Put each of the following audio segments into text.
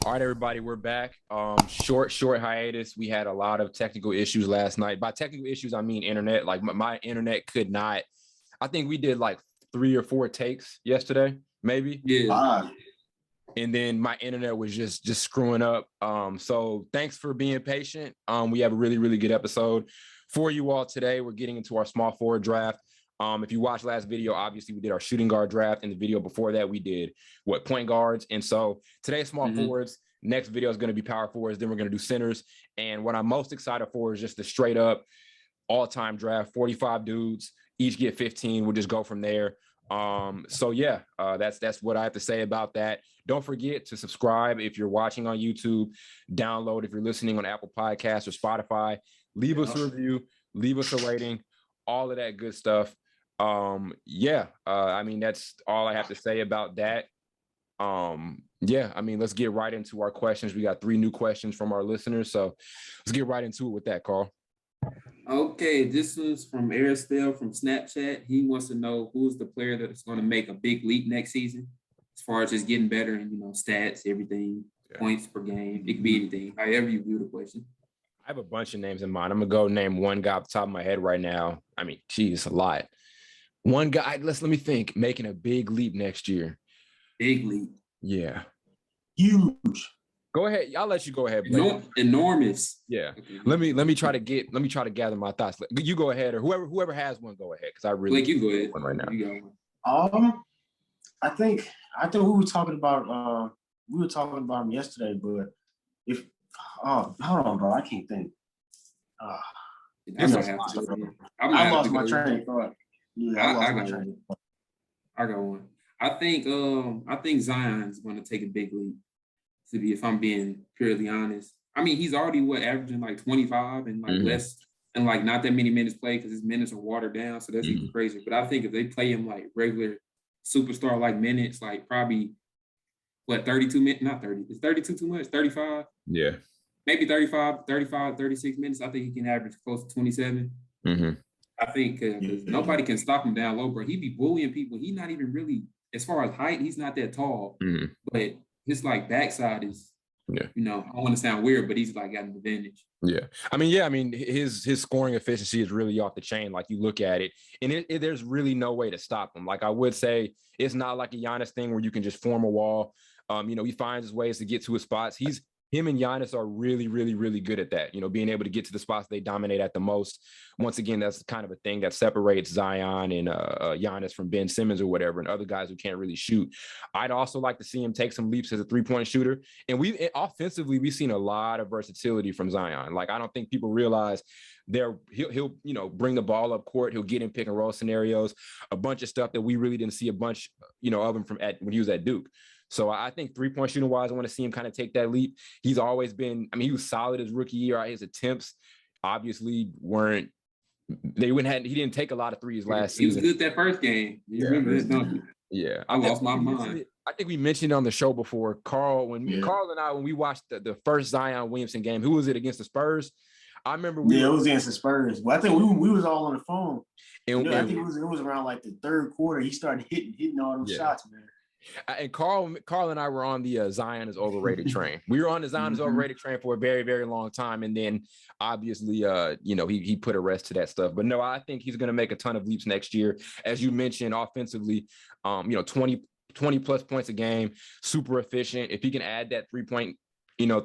All right, everybody, we're back. Short hiatus. We had a lot of technical issues last night. By technical issues, I mean internet. Like my internet could not. I think we did like 3 or 4 takes yesterday, maybe. Yeah. And then my internet was just screwing up. So thanks for being patient. We have a really good episode for you all today. We're getting into our small forward draft. If you watched last video, obviously we did our shooting guard draft. In the video before that, we did point guards. And so today's small forwards. Next video is going to be power forwards. Then we're going to do centers. And what I'm most excited for is just the straight up all-time draft. 45 dudes, each get 15. We'll just go from there. So yeah, that's what I have to say about that. Don't forget to subscribe if you're watching on YouTube. Download if you're listening on Apple Podcasts or Spotify. Leave us a review. Leave us a rating. All of that good stuff. I mean, that's all I have to say about that. Let's get right into our questions. We got 3 new questions from our listeners, so let's get right into it with that, Carl. Okay, this is from Aristel from Snapchat. He wants to know who's the player that's going to make a big leap next season as far as just getting better and, stats, everything, points per game. It could be anything, however you view the question. I have a bunch of names in mind. I'm going to go name one guy off the top of my head right now. I mean, geez, a lot. One guy, let me think, making a big leap next year. Big leap. Yeah. Huge. Go ahead. I'll let you go ahead. Enormous. Yeah. Let me try to gather my thoughts. You go ahead, or whoever has one, go ahead. Because I really you go ahead one right now. You go. I think we were talking about him yesterday, but hold on, bro, I can't think. I lost my train of thought. Yeah, I lost my train of thought. I got one. I think Zion's going to take a big leap. If I'm being purely honest, I mean, he's already averaging like 25 and less and not that many minutes played because his minutes are watered down. So that's even crazier. But I think if they play him like regular superstar minutes, probably 32 minutes, not 30. Is 32 too much? 35? Yeah. Maybe 35, 36 minutes. I think he can average close to 27. I think nobody can stop him down low, bro. He be bullying people. He's not even really, as far as height, he's not that tall. But his backside is, I don't want to sound weird, but he's got an advantage. Yeah. I mean, his scoring efficiency is really off the chain. Like you look at it, and there's really no way to stop him. Like I would say, it's not like a Giannis thing where you can just form a wall. He finds his ways to get to his spots. Him and Giannis are really good at that, being able to get to the spots they dominate at the most. Once again, that's kind of a thing that separates Zion and Giannis from Ben Simmons or whatever, and other guys who can't really shoot. I'd also like to see him take some leaps as a 3-point shooter. And offensively, we've seen a lot of versatility from Zion. Like, I don't think people realize he'll bring the ball up court. He'll get in pick and roll scenarios, a bunch of stuff that we really didn't see a bunch, of him when he was at Duke. So I think 3-point shooting wise, I want to see him kind of take that leap. He's always been, he was solid his rookie year. His attempts obviously he didn't take a lot of threes last season. He was good that first game. You remember that, don't you? Yeah. I lost my mind. I think we mentioned on the show before, Carl and I, when we watched the first Zion Williamson game, who was it against the Spurs? I remember it was against the Spurs. Well, I think we was all on the phone. And I think it was around the third quarter. He started hitting all those shots, man. And Carl and I were on the Zion is overrated train. We were on the Zion is overrated train for a very, very long time. And then obviously, he put a rest to that stuff. But no, I think he's going to make a ton of leaps next year. As you mentioned, offensively, 20 plus points a game, super efficient. If he can add that 3-point,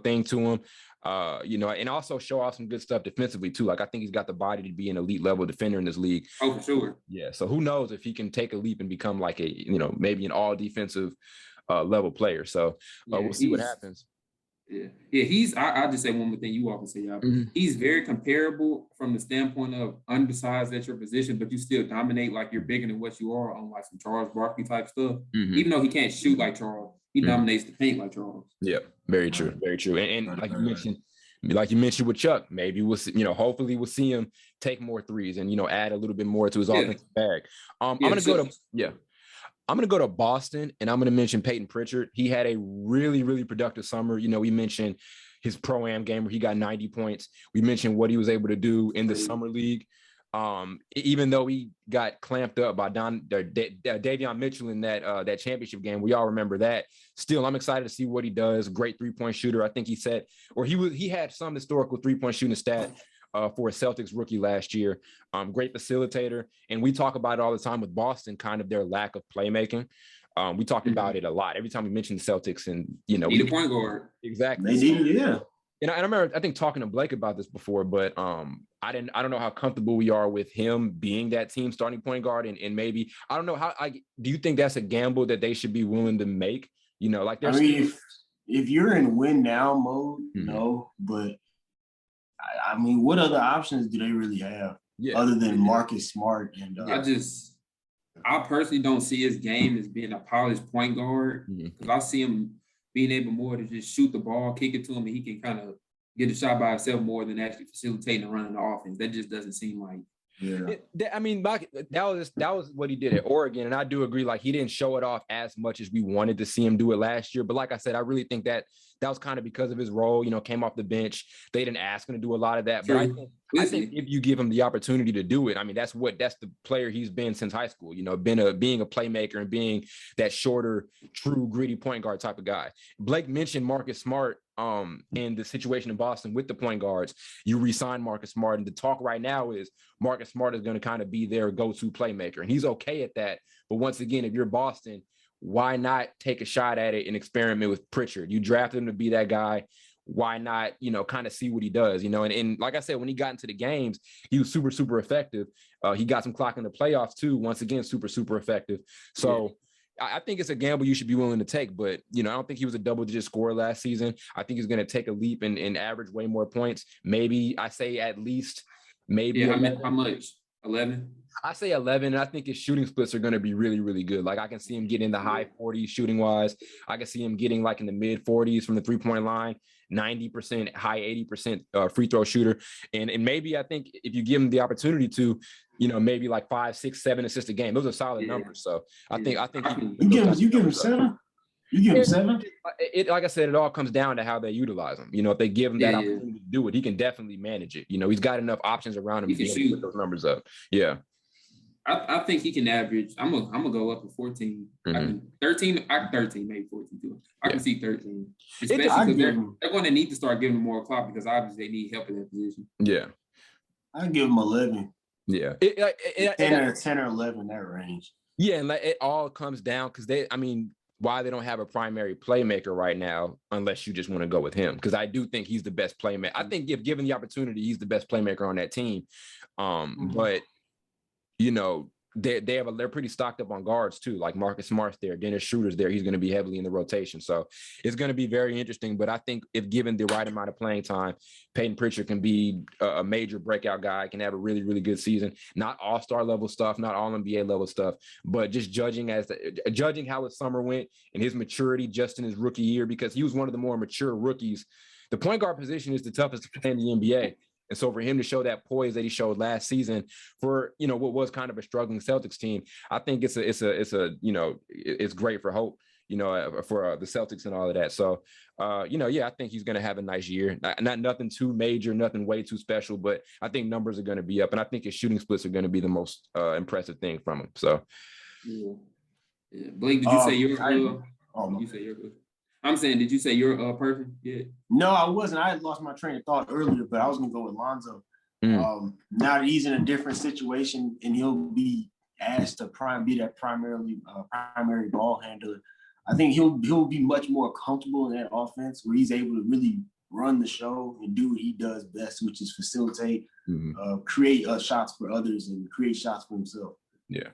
thing to him, and also show off some good stuff defensively too. Like I think he's got the body to be an elite level defender in this league. Oh, for sure. Yeah. So who knows if he can take a leap and become like maybe an all defensive level player. So we'll see what happens. Yeah. I'll just say one more thing. You all can say, y'all. He's very comparable from the standpoint of undersized at your position, but you still dominate like you're bigger than what you are on some Charles Barkley type stuff. Even though he can't shoot like Charles, he dominates the paint like Charles. Yeah, very true, very true. And like you mentioned with Chuck, maybe we'll see, hopefully we'll see him take more threes and add a little bit more to his offensive bag. I'm gonna go to Boston, and I'm gonna mention Payton Pritchard. He had a really productive summer. We mentioned his pro-am game where he got 90 points. We mentioned what he was able to do in the summer league. Even though he got clamped up by Davion Mitchell in that championship game, we all remember that. Still, I'm excited to see what he does. Great 3-point shooter. I think he had some historical 3-point shooting stat for a Celtics rookie last year. Great facilitator, and we talk about it all the time with Boston, kind of their lack of playmaking. We talked about it a lot every time we mention the Celtics, and need a point guard. Exactly. They need, yeah. And I remember, I think, talking to Blake about this before, but I don't know how comfortable we are with him being that team starting point guard, and maybe I don't know do you think that's a gamble that they should be willing to make? Like if you're in win now mode, no, but I mean, what other options do they really have other than Marcus Smart? And I personally don't see his game as being a polished point guard, because I see him being able more to just shoot the ball, kick it to him, and he can kind of get a shot by himself more than actually facilitating and running the offense. That just doesn't seem like. Yeah. That was what he did at Oregon, and I do agree. Like, he didn't show it off as much as we wanted to see him do it last year. But like I said, I really think that was kind of because of his role. Came off the bench. They didn't ask him to do a lot of that. But I think if you give him the opportunity to do it, I mean, that's the player he's been since high school. Being a playmaker and being that shorter, true, gritty point guard type of guy. Blake mentioned Marcus Smart in the situation in Boston with the point guards. You re-sign Marcus Smart, and the talk right now is Marcus Smart is going to kind of be their go-to playmaker, and he's okay at that. But once again, if you're Boston, why not take a shot at it and experiment with Pritchard? You drafted him to be that guy. Why not, kind of see what he does, and like I said, when he got into the games, he was super, super effective. He got some clock in the playoffs too. Once again, super, super effective. So I think it's a gamble you should be willing to take, but, I don't think he was a double-digit scorer last season. I think he's going to take a leap and average way more points. Maybe I say at least maybe. Yeah, how much? 11? I say 11, and I think his shooting splits are going to be really, really good. Like, I can see him getting in the high 40s shooting-wise. I can see him getting, like, in the mid-40s from the three-point line, 90%, high 80% free throw shooter. And maybe I think if you give him the opportunity to, maybe like 5, 6, 7 assists a game. Those are solid numbers. So I think you give him 7. You give him 7. Like I said, it all comes down to how they utilize him. If they give him that opportunity to do it, he can definitely manage it. He's got enough options around him to be able to put those numbers up. Yeah. I think he can average. I'm gonna go up to 14. I can 13. 13, maybe 14 too. I can see 13, especially because they're going to need to start giving him more clock, because obviously they need help in that position. Yeah, I give him 11. Yeah, 10 or 11, that range. Yeah, and it all comes down because why they don't have a primary playmaker right now, unless you just want to go with him, because I do think he's the best playmaker. I think if given the opportunity, he's the best playmaker on that team. But they're pretty stocked up on guards too. Like Marcus Smart's there, Dennis Schroeder's there. He's going to be heavily in the rotation, so it's going to be very interesting. But I think if given the right amount of playing time, Payton Pritchard can be a major breakout guy. Can have a really, really good season. Not all-star level stuff, not all NBA level stuff, but just judging how his summer went and his maturity just in his rookie year, because he was one of the more mature rookies. The point guard position is the toughest to play in the NBA. And so for him to show that poise that he showed last season for, what was kind of a struggling Celtics team, I think it's great for hope, for the Celtics and all of that. So, I think he's going to have a nice year. Not nothing too major, nothing way too special, but I think numbers are going to be up, and I think his shooting splits are going to be the most impressive thing from him. So, yeah. Blake, did you say you're good? You say you're good. I'm saying, did you say you're perfect? Yeah. No, I wasn't. I had lost my train of thought earlier, but I was gonna go with Lonzo. Now that he's in a different situation and he'll be asked to be that primary ball handler, I think he'll be much more comfortable in that offense where he's able to really run the show and do what he does best, which is facilitate, create shots for others and create shots for himself. Yeah,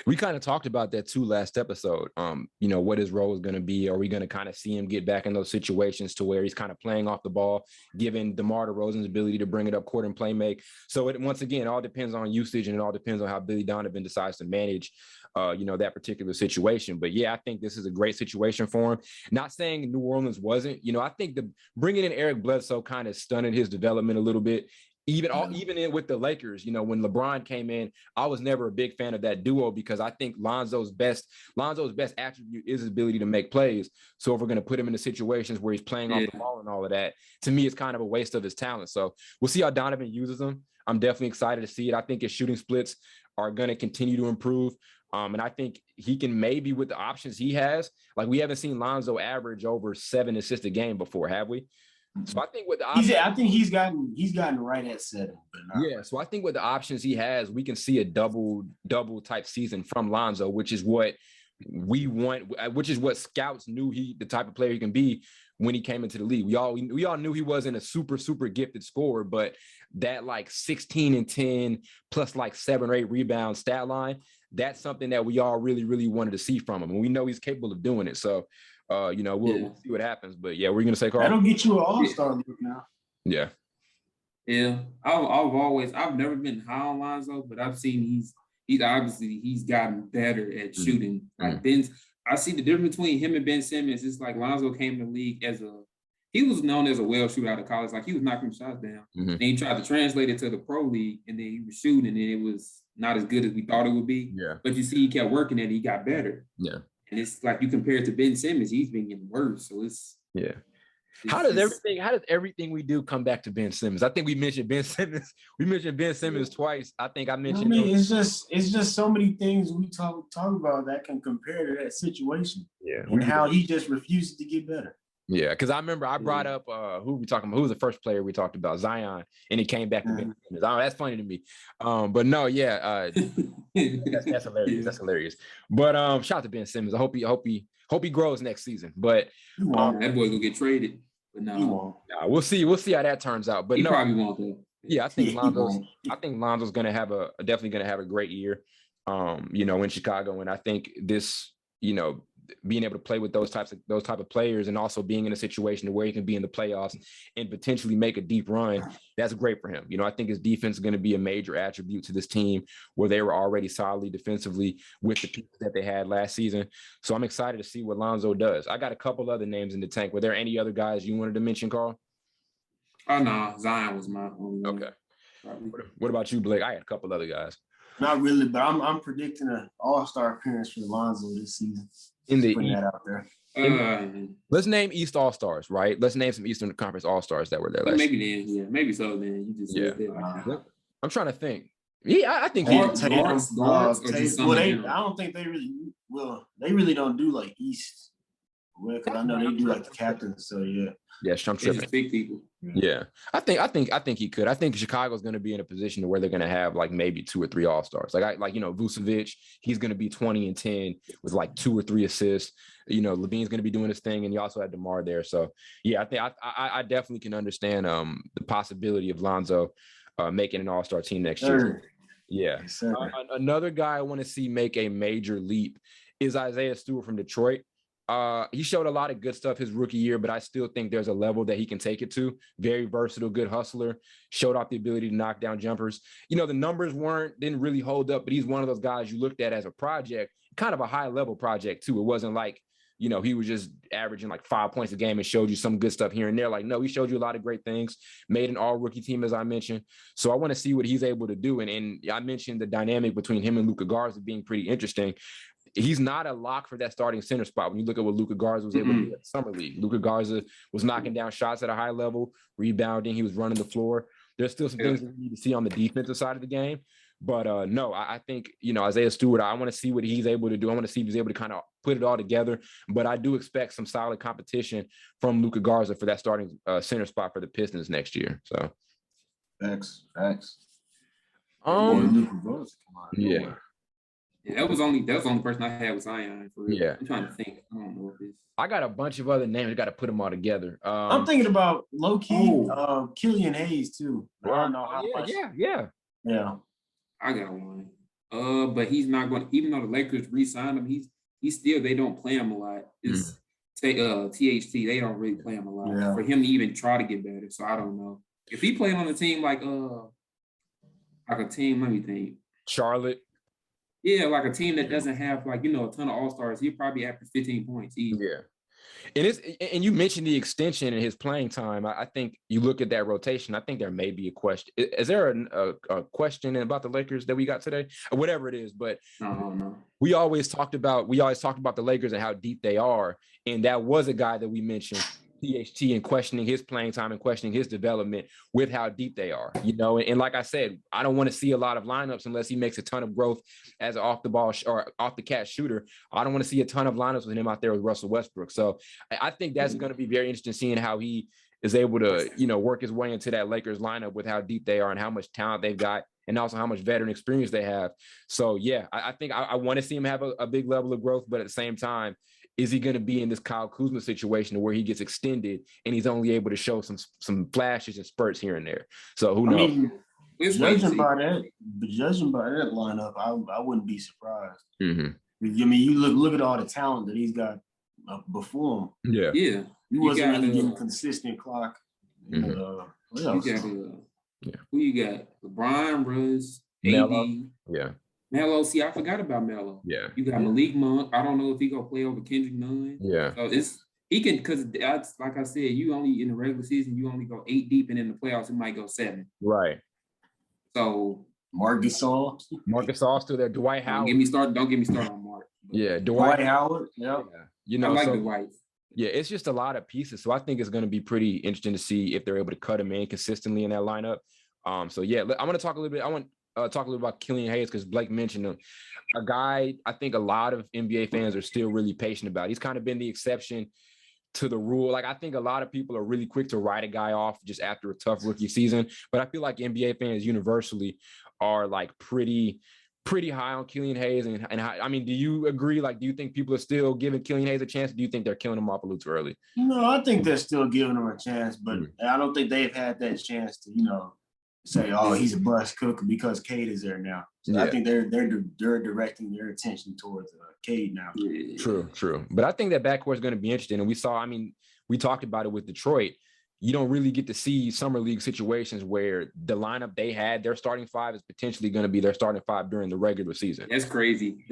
we kind of talked about that too last episode. What his role is going to be. Are we going to kind of see him get back in those situations to where he's kind of playing off the ball, given DeMar DeRozan's ability to bring it up court and play make? So once again, it all depends on usage, and it all depends on how Billy Donovan decides to manage, that particular situation. But yeah, I think this is a great situation for him. Not saying New Orleans wasn't. I think bringing in Eric Bledsoe kind of stunted his development a little bit. Even with the Lakers, you know, when LeBron came in, I was never a big fan of that duo because I think Lonzo's best attribute is his ability to make plays. So if we're going to put him into situations where he's playing off the ball and all of that, to me, it's kind of a waste of his talent. So we'll see how Donovan uses him. I'm definitely excited to see it. I think his shooting splits are going to continue to improve. And I think he can maybe, with the options he has, like we haven't seen Lonzo average over 7 assists a game before, have we? So I think with the options, I think he's gotten right at 7. Yeah, so I think with the options he has, we can see a double type season from Lonzo, which is what we want, which is what scouts knew the type of player he can be when he came into the league. We all knew he wasn't a super gifted scorer, but that like 16 and 10 plus like 7 or 8 rebound stat line, that's something that we all really wanted to see from him, and we know he's capable of doing it. So. We'll see what happens, but yeah, we're gonna say Carl. That'll get you an all-star look now. Yeah. I've never been high on Lonzo, but I've seen he's gotten better at shooting. Like I see the difference between him and Ben Simmons. It's like Lonzo came in the league he was known as a well shooter out of college. Like he was knocking shots down. And he tried to translate it to the pro league, and then he was shooting, and it was not as good as we thought it would be. Yeah. But you see, he kept working and he got better. Yeah. And it's like you compare it to Ben Simmons, he's been getting worse. So how does everything we do come back to Ben Simmons? I think we mentioned Ben Simmons. We mentioned Ben Simmons twice. I think I mentioned. It's just so many things we talk about that can compare to that situation. Yeah, and how he just refuses to get better. Yeah, because I remember I brought up who we talking about. Who was the first player we talked about? Zion, and he came back to Ben Simmons. Oh, that's funny to me. But no, yeah, that's hilarious. That's hilarious. But shout out to Ben Simmons. I hope he grows next season. But that boy gonna get traded. But no, we'll see how that turns out. But he probably won't though. Yeah, I think Lonzo's gonna have definitely gonna have a great year. In Chicago, and I think this, being able to play with those type of players, and also being in a situation where he can be in the playoffs and potentially make a deep run, that's great for him. I think his defense is going to be a major attribute to this team, where they were already solidly defensively with the pieces that they had last season. So I'm excited to see what Lonzo does. I got a couple other names in the tank. Were there any other guys you wanted to mention, Carl? Oh no, Zion was my only one. Okay. What about you, Blake? I had a couple other guys. Not really, but I'm predicting an all-star appearance for Lonzo this season. In the East, that out there. Let's name East All-Stars, right? Let's name some Eastern Conference All-Stars that were there last year. Maybe so. Then you just I'm trying to think. Yeah, I think I don't think they really. Well, they really don't do like East. Well, because I know they do like the captains. So yeah. Yeah, I'm tripping. Big people. Yeah, I think he could. I think Chicago's going to be in a position to where they're going to have like maybe 2 or 3 All-Stars. Vucevic, he's going to be 20 and 10 with like 2 or 3 assists. Levine's going to be doing his thing, and you also had DeMar there. So yeah, I think I definitely can understand the possibility of Lonzo making an All-Star team next year. Yeah. Another guy I want to see make a major leap is Isaiah Stewart from Detroit. He showed a lot of good stuff his rookie year, but I still think there's a level that he can take it to. Very versatile, good hustler, showed off the ability to knock down jumpers. The numbers didn't really hold up, but he's one of those guys you looked at as a project, kind of a high level project too. It wasn't like, he was just averaging like 5 points a game and showed you some good stuff here and there. Like, no, he showed you a lot of great things, made an all rookie team, as I mentioned. So I want to see what he's able to do. And I mentioned the dynamic between him and Luka Garza being pretty interesting. He's not a lock for that starting center spot. When you look at what Luka Garza was able to do at the Summer League, Luka Garza was knocking down shots at a high level, rebounding. He was running the floor. There's still some things we need to see on the defensive side of the game. But no, I think, Isaiah Stewart, I want to see what he's able to do. I want to see if he's able to kind of put it all together. But I do expect some solid competition from Luka Garza for that starting center spot for the Pistons next year. So, Facts. Yeah. Yeah, that was the only person I had was Zion. For real. Yeah. I'm trying to think. I don't know if it's. I got a bunch of other names. Got to put them all together. I'm thinking about low-key Killian Hayes too. I don't know how much. Yeah. I got one. But he's not going to, even though the Lakers re-signed him, he's still, they don't play him a lot. It's THT, they don't really play him a lot. Yeah. For him to even try to get better. So I don't know. If he played on a team like a team, let me think. Charlotte. Yeah, like a team that doesn't have a ton of all-stars, he'd probably after 15 points easy. Yeah. And you mentioned the extension in his playing time. I think you look at that rotation. I think there may be a question. Is there a question about the Lakers that we got today, or whatever it is? But no. we always talked about the Lakers and how deep they are, and that was a guy that we mentioned, THT, and questioning his playing time and questioning his development with how deep they are. And like I said, I don't want to see a lot of lineups unless he makes a ton of growth as an off the ball or off the catch shooter. I don't want to see a ton of lineups with him out there with Russell Westbrook. So I think that's going to be very interesting seeing how he is able to, work his way into that Lakers lineup with how deep they are and how much talent they've got, and also how much veteran experience they have. So, yeah, I think I want to see him have a big level of growth, but at the same time, is he going to be in this Kyle Kuzma situation where he gets extended and he's only able to show some flashes and spurts here and there? So who knows? Judging by that lineup, I wouldn't be surprised. Mm-hmm. I mean, you look at all the talent that he's got before him. Yeah. He wasn't really getting consistent clock. Mm-hmm. What else? Who you got? LeBron, Russ, Melo. AD. Yeah. Melo, see, I forgot about Melo. Yeah. You got Malik Monk. I don't know if he gonna play over Kendrick Nunn. Yeah. So he can, because that's like I said, you only in the regular season you only go 8 deep, and in the playoffs it might go 7. Right. So Marc Gasol still there. Dwight Howard. Don't get me started on Mark. Yeah. Dwight Howard. Yeah. I like Dwight. Yeah, it's just a lot of pieces. So I think it's going to be pretty interesting to see if they're able to cut him in consistently in that lineup. So yeah, I want to talk a little bit. I want talk a little about Killian Hayes, because Blake mentioned him. A guy I think a lot of NBA fans are still really patient about. He's kind of been the exception to the rule. Like, I think a lot of people are really quick to write a guy off just after a tough rookie season. But I feel like NBA fans universally are like pretty high on Killian Hayes. And I mean, do you agree? Like, do you think people are still giving Killian Hayes a chance? Or do you think they're killing him off a little too early? No, I think they're still giving him a chance, but I don't think they've had that chance to, say, oh, he's a bust cook because Cade is there now. So yeah. I think they're directing their attention towards Cade now. True. But I think that backcourt is going to be interesting. And we talked about it with Detroit. You don't really get to see summer league situations where the lineup they had, their starting 5 is potentially going to be their starting 5 during the regular season. That's crazy.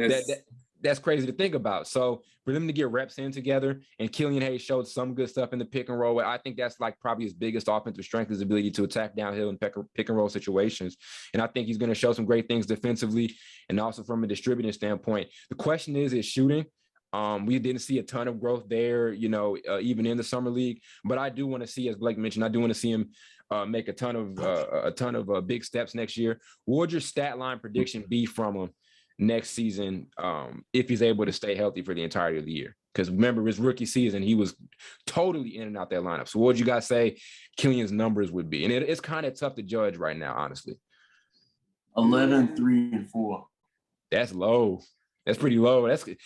That's crazy to think about. So for them to get reps in together, and Killian Hayes showed some good stuff in the pick and roll, I think that's like probably his biggest offensive strength, his ability to attack downhill in pick and roll situations. And I think he's going to show some great things defensively and also from a distributing standpoint. The question is shooting. We didn't see a ton of growth there, even in the summer league. But I do want to see, as Blake mentioned, I do want to see him make a ton of big steps next year. What would your stat line prediction be from him next season if he's able to stay healthy for the entirety of the year? Because remember, his rookie season, he was totally in and out that lineup. So what would you guys say Killian's numbers would be? And it's kind of tough to judge right now, honestly. 11, 3, and 4. That's low. That's pretty low. What did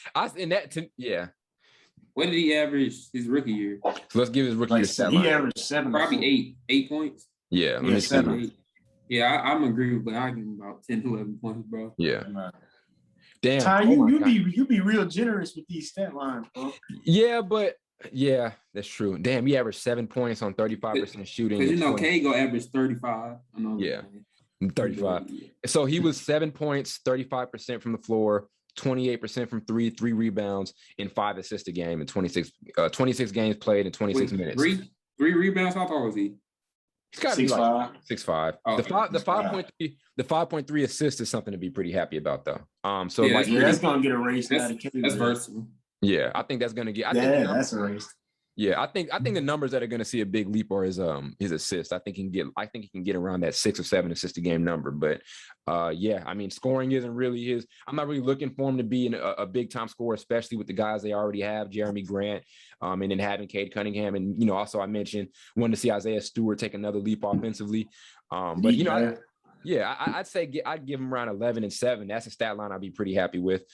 he average his rookie year? So let's give his rookie year stat line. He averaged 7. Probably 8 points. Yeah, let me 7. see. Yeah, I'm agree with, but I give him about 10 to 11 points, bro. Yeah. Damn. Ty, you be real generous with these stat lines, bro. Yeah, but yeah, that's true. Damn, he averaged 7 points on 35% shooting. Because K go average 35. Yeah, 35. So he was 7 points, 35% from the floor, 28% from 3 rebounds, and 5 assists a game in 26 games played in 26 minutes. Three rebounds. How tall was he? He's got to be like 6'5". Oh, the 5.3 assists is something to be pretty happy about, though. So that's gonna get erased. That's versatile. Yeah, I think that's gonna get. That's erased. Yeah, I think the numbers that are going to see a big leap are his assists. I think he can get around that 6 or 7 assist a game number. But yeah, I mean, scoring isn't really his. I'm not really looking for him to be a big time scorer, especially with the guys they already have, Jeremy Grant, and then having Cade Cunningham, and also I mentioned wanting to see Isaiah Stewart take another leap offensively. But I'd say I'd give him around 11 and 7. That's a stat line I'd be pretty happy with.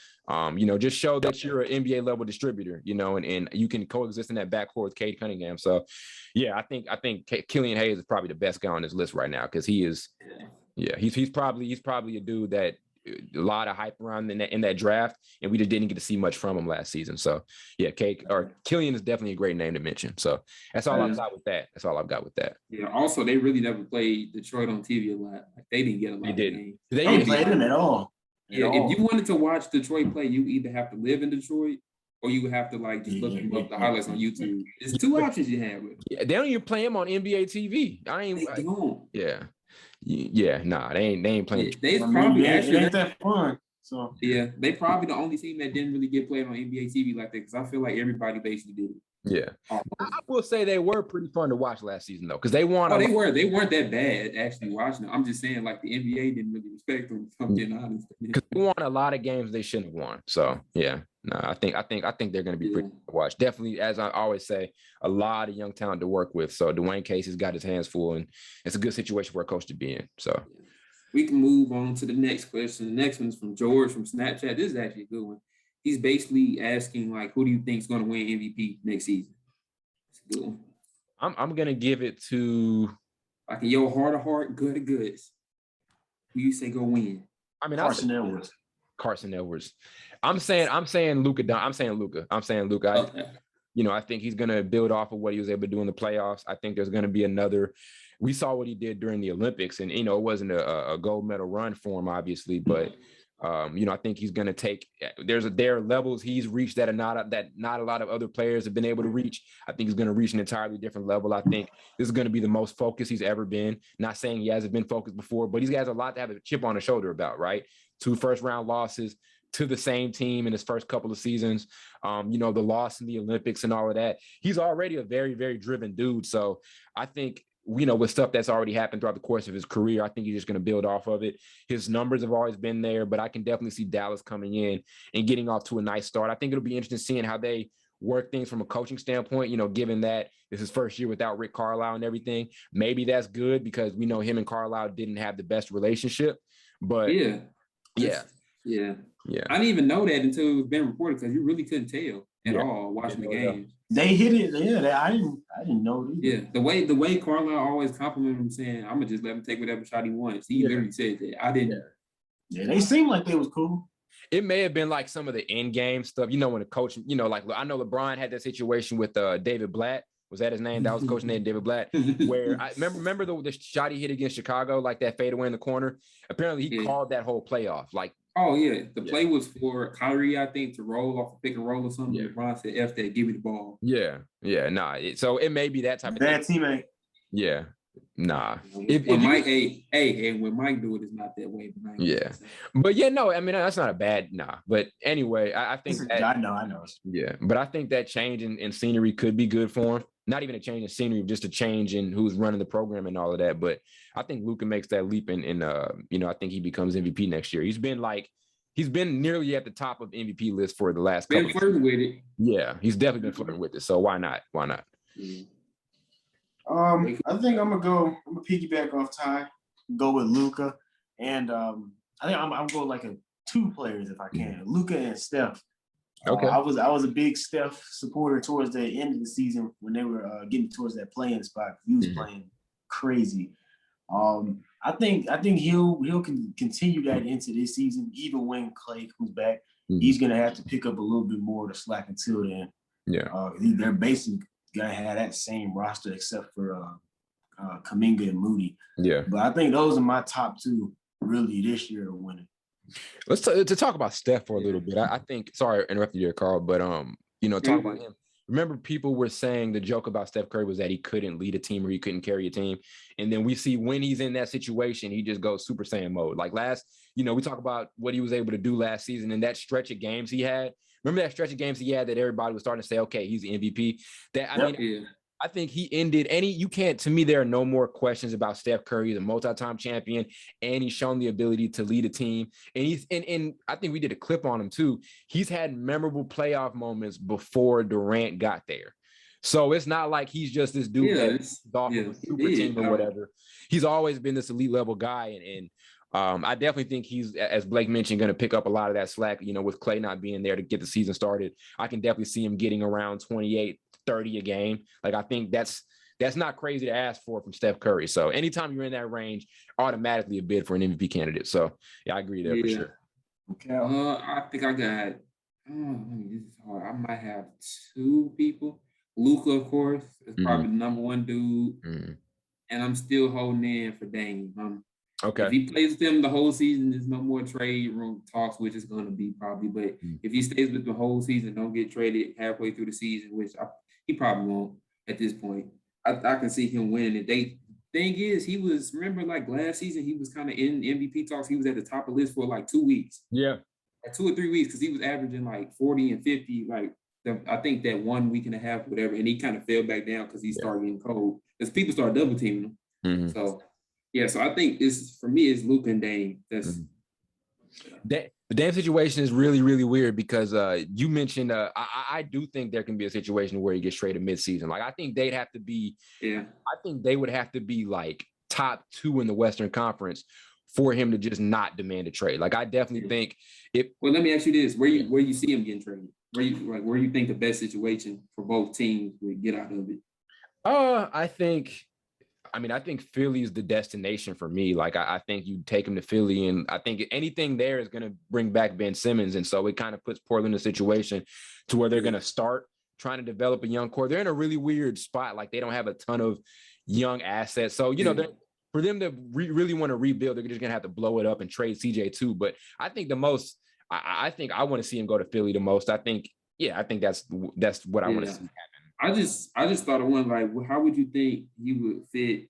Just show that you're an NBA level distributor, and you can coexist in that backcourt with Cade Cunningham. So, yeah, I think Killian Hayes is probably the best guy on this list right now, because he is. Yeah, he's probably a dude that a lot of hype around in that draft, and we just didn't get to see much from him last season. So, yeah, Killian is definitely a great name to mention. So that's all I've got with that. Yeah. Also, they really never played Detroit on TV a lot. Like, they didn't get a lot. They didn't. Games. They didn't play them at all. Yeah, if you wanted to watch Detroit play, you either have to live in Detroit or you would have to like just look him up the highlights on YouTube. It's two options you have. Yeah, they don't even play him on NBA TV. They don't. Nah, they ain't playing. They probably actually ain't that fun. So yeah, they probably the only team that didn't really get played on NBA TV like that because I feel like everybody basically did it. Yeah, I will say they were pretty fun to watch last season though, because they won. Oh, they weren't that bad actually watching them. I'm just saying like the NBA didn't really respect them. If I'm being honest, because they won a lot of games they shouldn't have won. So yeah, no, I think they're going to be pretty fun to watch. Definitely, as I always say, a lot of young talent to work with. So Dwayne Casey's got his hands full, and it's a good situation for a coach to be in. So we can move on to the next question. The next one's from George from Snapchat. This is actually a good one. He's basically asking like, who do you think is going to win MVP next season? It's a good one. I'm going to give it to like in your heart of heart, good of goods. Who you say go win? I mean, Carson Edwards. Carson Edwards. I'm saying Luka. I'm saying Luka. Okay. I think he's going to build off of what he was able to do in the playoffs. I think there's going to be another. We saw what he did during the Olympics, and it wasn't a gold medal run for him, obviously, but I think he's going to take. There are levels he's reached that not a lot of other players have been able to reach. I think he's going to reach an entirely different level. I think this is going to be the most focused he's ever been. Not saying he hasn't been focused before, but he has a lot to have a chip on his shoulder about. Right, 2 first-round losses to the same team in his first couple of seasons. The loss in the Olympics and all of that. He's already a very, very driven dude. So I think. With stuff that's already happened throughout the course of his career, I think he's just going to build off of it. His numbers have always been there, but I can definitely see Dallas coming in and getting off to a nice start. I think it'll be interesting seeing how they work things from a coaching standpoint, given that this is first year without Rick Carlisle and everything. Maybe that's good because we know him and Carlisle didn't have the best relationship, but yeah. I didn't even know that until it was been reported because you really couldn't tell at all watching the games. They hit it. Yeah, I didn't know either. Yeah, the way Carlisle always complimented him, saying, "I'm gonna just let him take whatever shot he wants." He literally said that. I didn't. Yeah, they seemed like they was cool. It may have been like some of the end game stuff. When the coach, like I know LeBron had that situation with David Blatt. Was that his name? That was coach named David Blatt. Where I remember the shot he hit against Chicago, like that fadeaway in the corner. Apparently, he called that whole playoff. Like. Oh, yeah. The play was for Kyrie, I think, to roll off a pick and roll or something. Yeah. LeBron said, F that, give me the ball. Yeah. Nah. So it may be that type of bad thing. Teammate. Yeah. Nah. When Mike do it, it's not that way. Yeah. But yeah, no, I mean, that's not a bad, nah. But anyway, I think that. I know. Yeah. But I think that change in scenery could be good for him. Not even a change in scenery, just a change in who's running the program and all of that. But I think Luka makes that leap and I think he becomes MVP next year. He's been nearly at the top of MVP list for the last couple. Been flirting with it. Yeah, he's definitely been flirting with it. So why not? Yeah. I think I'm gonna piggyback off Ty, go with Luka, and I think I'm going like 2 players if I can. Luka and Steph. Okay. I was a big Steph supporter towards the end of the season when they were getting towards that playing spot. He was playing crazy. I think he'll continue that into this season. Even when Clay comes back, he's gonna have to pick up a little bit more of the slack until then. Yeah. They're basically gonna have that same roster except for Kuminga and Moody. Yeah. But I think those are my top 2 really this year winning. Let's to talk about Steph for a little bit. I think, sorry, I interrupted you, Carl, but talk about him. Remember, people were saying the joke about Steph Curry was that he couldn't lead a team or he couldn't carry a team, and then we see when he's in that situation, he just goes Super Saiyan mode. Like we talk about what he was able to do last season and that stretch of games he had. Remember that stretch of games he had that everybody was starting to say, okay, he's the MVP. I think he ended to me, there are no more questions about Steph Curry, the multi-time champion, and he's shown the ability to lead a team. And I think we did a clip on him too. He's had memorable playoff moments before Durant got there. So it's not like he's just this dude that's off of a super team or whatever. He's always been this elite level guy. And I definitely think he's, as Blake mentioned, going to pick up a lot of that slack, with Clay not being there to get the season started. I can definitely see him getting around 28, 30 a game. Like, I think that's not crazy to ask for from Steph Curry. So anytime you're in that range, automatically a bid for an MVP candidate. So yeah, I agree there for sure. Okay. I think I got, this is hard. I might have 2 people. Luka, of course, is probably the number 1 dude. And I'm still holding in for Damian. Okay. If he plays with them the whole season, there's no more trade room talks, which is going to be probably. But if he stays with the whole season, don't get traded halfway through the season, which he probably won't at this point. I can see him winning it. Thing is, he was, remember, like last season, he was kind of in MVP talks. He was at the top of the list for like 2 weeks. Yeah. 2 or 3 weeks, because he was averaging like 40 and 50, like I think that 1 week and a half, whatever, and he kind of fell back down because he started getting cold. Because people started double teaming him. Mm-hmm. So I think for me, it's Luka and Dame. That's the Dame situation is really, really weird because you mentioned I do think there can be a situation where he gets traded midseason. Like I think they'd have to be, I think they would have to be like top 2 in the Western Conference for him to just not demand a trade. Like I definitely think if. Well, let me ask you this: where you see him getting traded? Where you think the best situation for both teams would get out of it? I think Philly is the destination for me. Like I think you take him to Philly, and I think anything there is going to bring back Ben Simmons, and so it kind of puts Portland in a situation to where they're going to start trying to develop a young core. They're in a really weird spot. Like they don't have a ton of young assets, so for them to really want to rebuild, they're just going to have to blow it up and trade CJ too. But I think I think I want to see him go to Philly the most. I think that's what I want to see happen. I just thought of one, like, how would you think he would fit?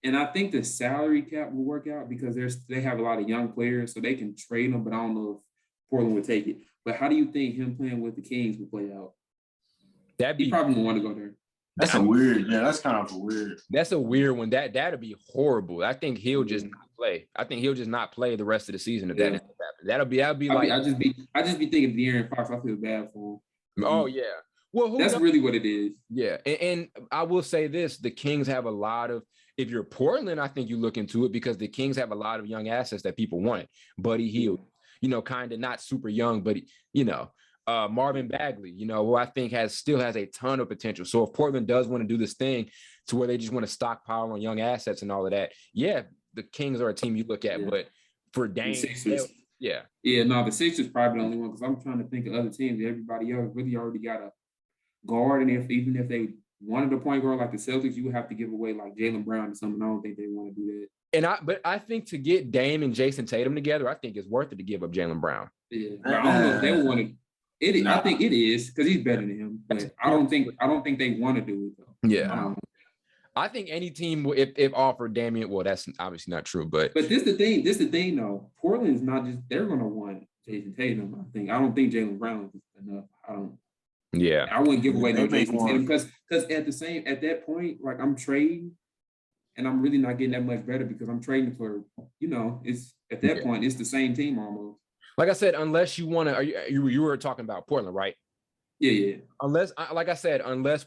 And I think the salary cap will work out because they have a lot of young players, so they can trade them, but I don't know if Portland would take it. But how do you think him playing with the Kings would play out? He probably won't want to go there. That's that's kind of a weird. That's a weird one. That'd be horrible. I think he'll just not play. I think he'll just not play the rest of the season if that happens. That'd be like I just be thinking of De'Aaron Fox. I feel bad for him. Oh yeah. Well, that's really what it is. Yeah, and I will say this: the Kings have a lot of. If you're Portland, I think you look into it because the Kings have a lot of young assets that people wanted. Buddy Hield, kind of not super young, but Marvin Bagley, who I think still has a ton of potential. So if Portland does want to do this thing to where they just want to stockpile on young assets and all of that, the Kings are a team you look at. Yeah. But for Dame, the Sixers probably the only one because I'm trying to think of other teams. Everybody else really already got a guard, and even if they wanted a point guard like the Celtics, you would have to give away like Jaylen Brown or something. I don't think they want to do that. But I think to get Dame and Jason Tatum together, I think it's worth it to give up Jaylen Brown. Yeah, but I don't know if they want to. I think it is because he's better than him. But I don't think they want to do it though. Yeah. I think any team, if offered Damian, well, that's obviously not true, but this is the thing though. Portland's not just they're gonna want Jason Tatum. I don't think Jaylen Brown is enough. Yeah. I wouldn't give away no Jason Tatum because at that point, like I'm trading and I'm really not getting that much better because I'm trading for, it's at that point, it's the same team almost. Like I said, unless you want to, you were talking about Portland, right? Yeah. Unless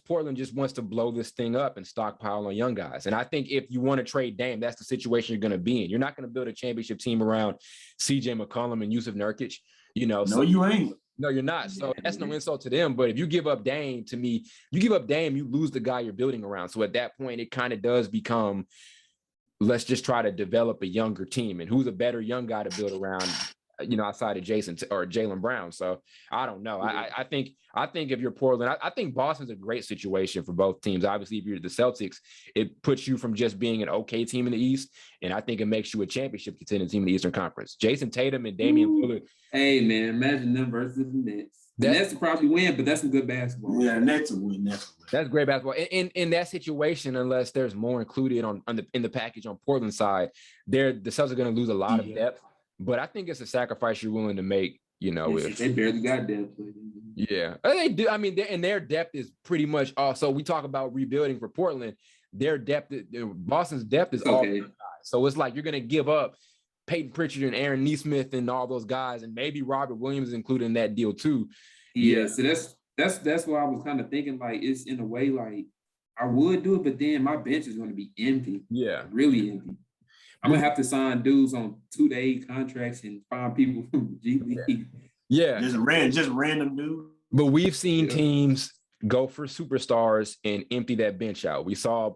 Portland just wants to blow this thing up and stockpile on young guys. And I think if you want to trade Dame, that's the situation you're going to be in. You're not going to build a championship team around CJ McCollum and Yusuf Nurkic, No, you ain't. No, you're not. So that's no insult to them. But if you give up Dame, to me, you lose the guy you're building around. So at that point, it kind of does become, let's just try to develop a younger team. And who's a better young guy to build around, outside of Jason or Jaylen Brown. So I don't know. I think if you're Portland, I think Boston's a great situation for both teams. Obviously, if you're the Celtics, it puts you from just being an okay team in the East, and I think it makes you a championship contending team in the Eastern Conference. Jason Tatum and Damian Lillard. Hey man, imagine them versus the Nets. The Nets will probably win, but that's some good basketball. Yeah, Nets will win. That's great basketball. In that situation, unless there's more included in the package on Portland side, the Celtics are going to lose a lot of depth. But I think it's a sacrifice you're willing to make, if they barely got depth. Yeah, they do. I mean, their depth is pretty much also. We talk about rebuilding for Portland. Their depth, Boston's depth is okay. So it's like you're going to give up Payton Pritchard and Aaron Nesmith and all those guys, and maybe Robert Williams included in that deal too. Yeah, so that's why I was kind of thinking like it's in a way like I would do it, but then my bench is going to be empty. Yeah, really empty. I'm gonna have to sign dudes on 2-day contracts and find people from G League. Yeah, just random dudes. But we've seen teams go for superstars and empty that bench out. We saw,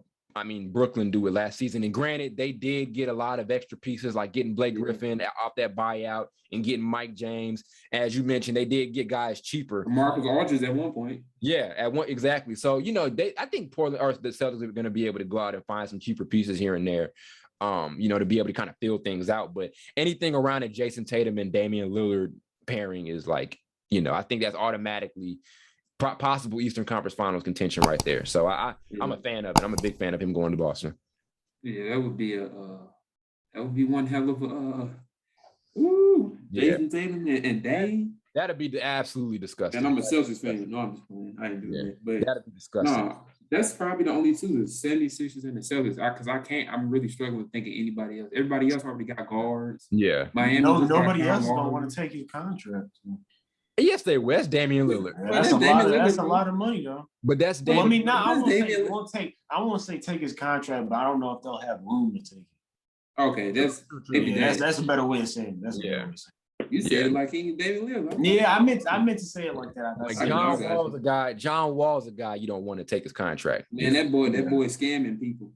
Brooklyn do it last season. And granted, they did get a lot of extra pieces, like getting Blake Griffin off that buyout and getting Mike James. As you mentioned, they did get guys cheaper. Marcus Aldridge at one point. Yeah, exactly. So I think Portland or the Celtics are going to be able to go out and find some cheaper pieces here and there. to be able to kind of fill things out. But anything around a Jason Tatum and Damian Lillard pairing is like, I think that's automatically possible Eastern Conference Finals contention right there. So I'm a fan of it. I'm a big fan of him going to Boston. Yeah, that would be one hell of a Jason Tatum and Dame. That'd be absolutely disgusting. And I'm a Celtics fan. No, I'm just playing. I ain't doing it. But that'd be disgusting. No, that's probably the only two, the 76ers and the Celtics. Because I'm really struggling thinking anybody else. Everybody else already got guards. Yeah. Miami. Nobody else don't want to take his contract. Yes, they will. That's Damian Lillard. Yeah, that's a lot of money, though. But that's Damian. Well, I mean, I won't say take his contract, but I don't know if they'll have room to take it. Okay, that's a better way of saying it. That's a better way of saying it. You said it like he David Lillard. Yeah, I meant to say it like that. Like John Wall's a guy you don't want to take his contract. Man, that boy is scamming people.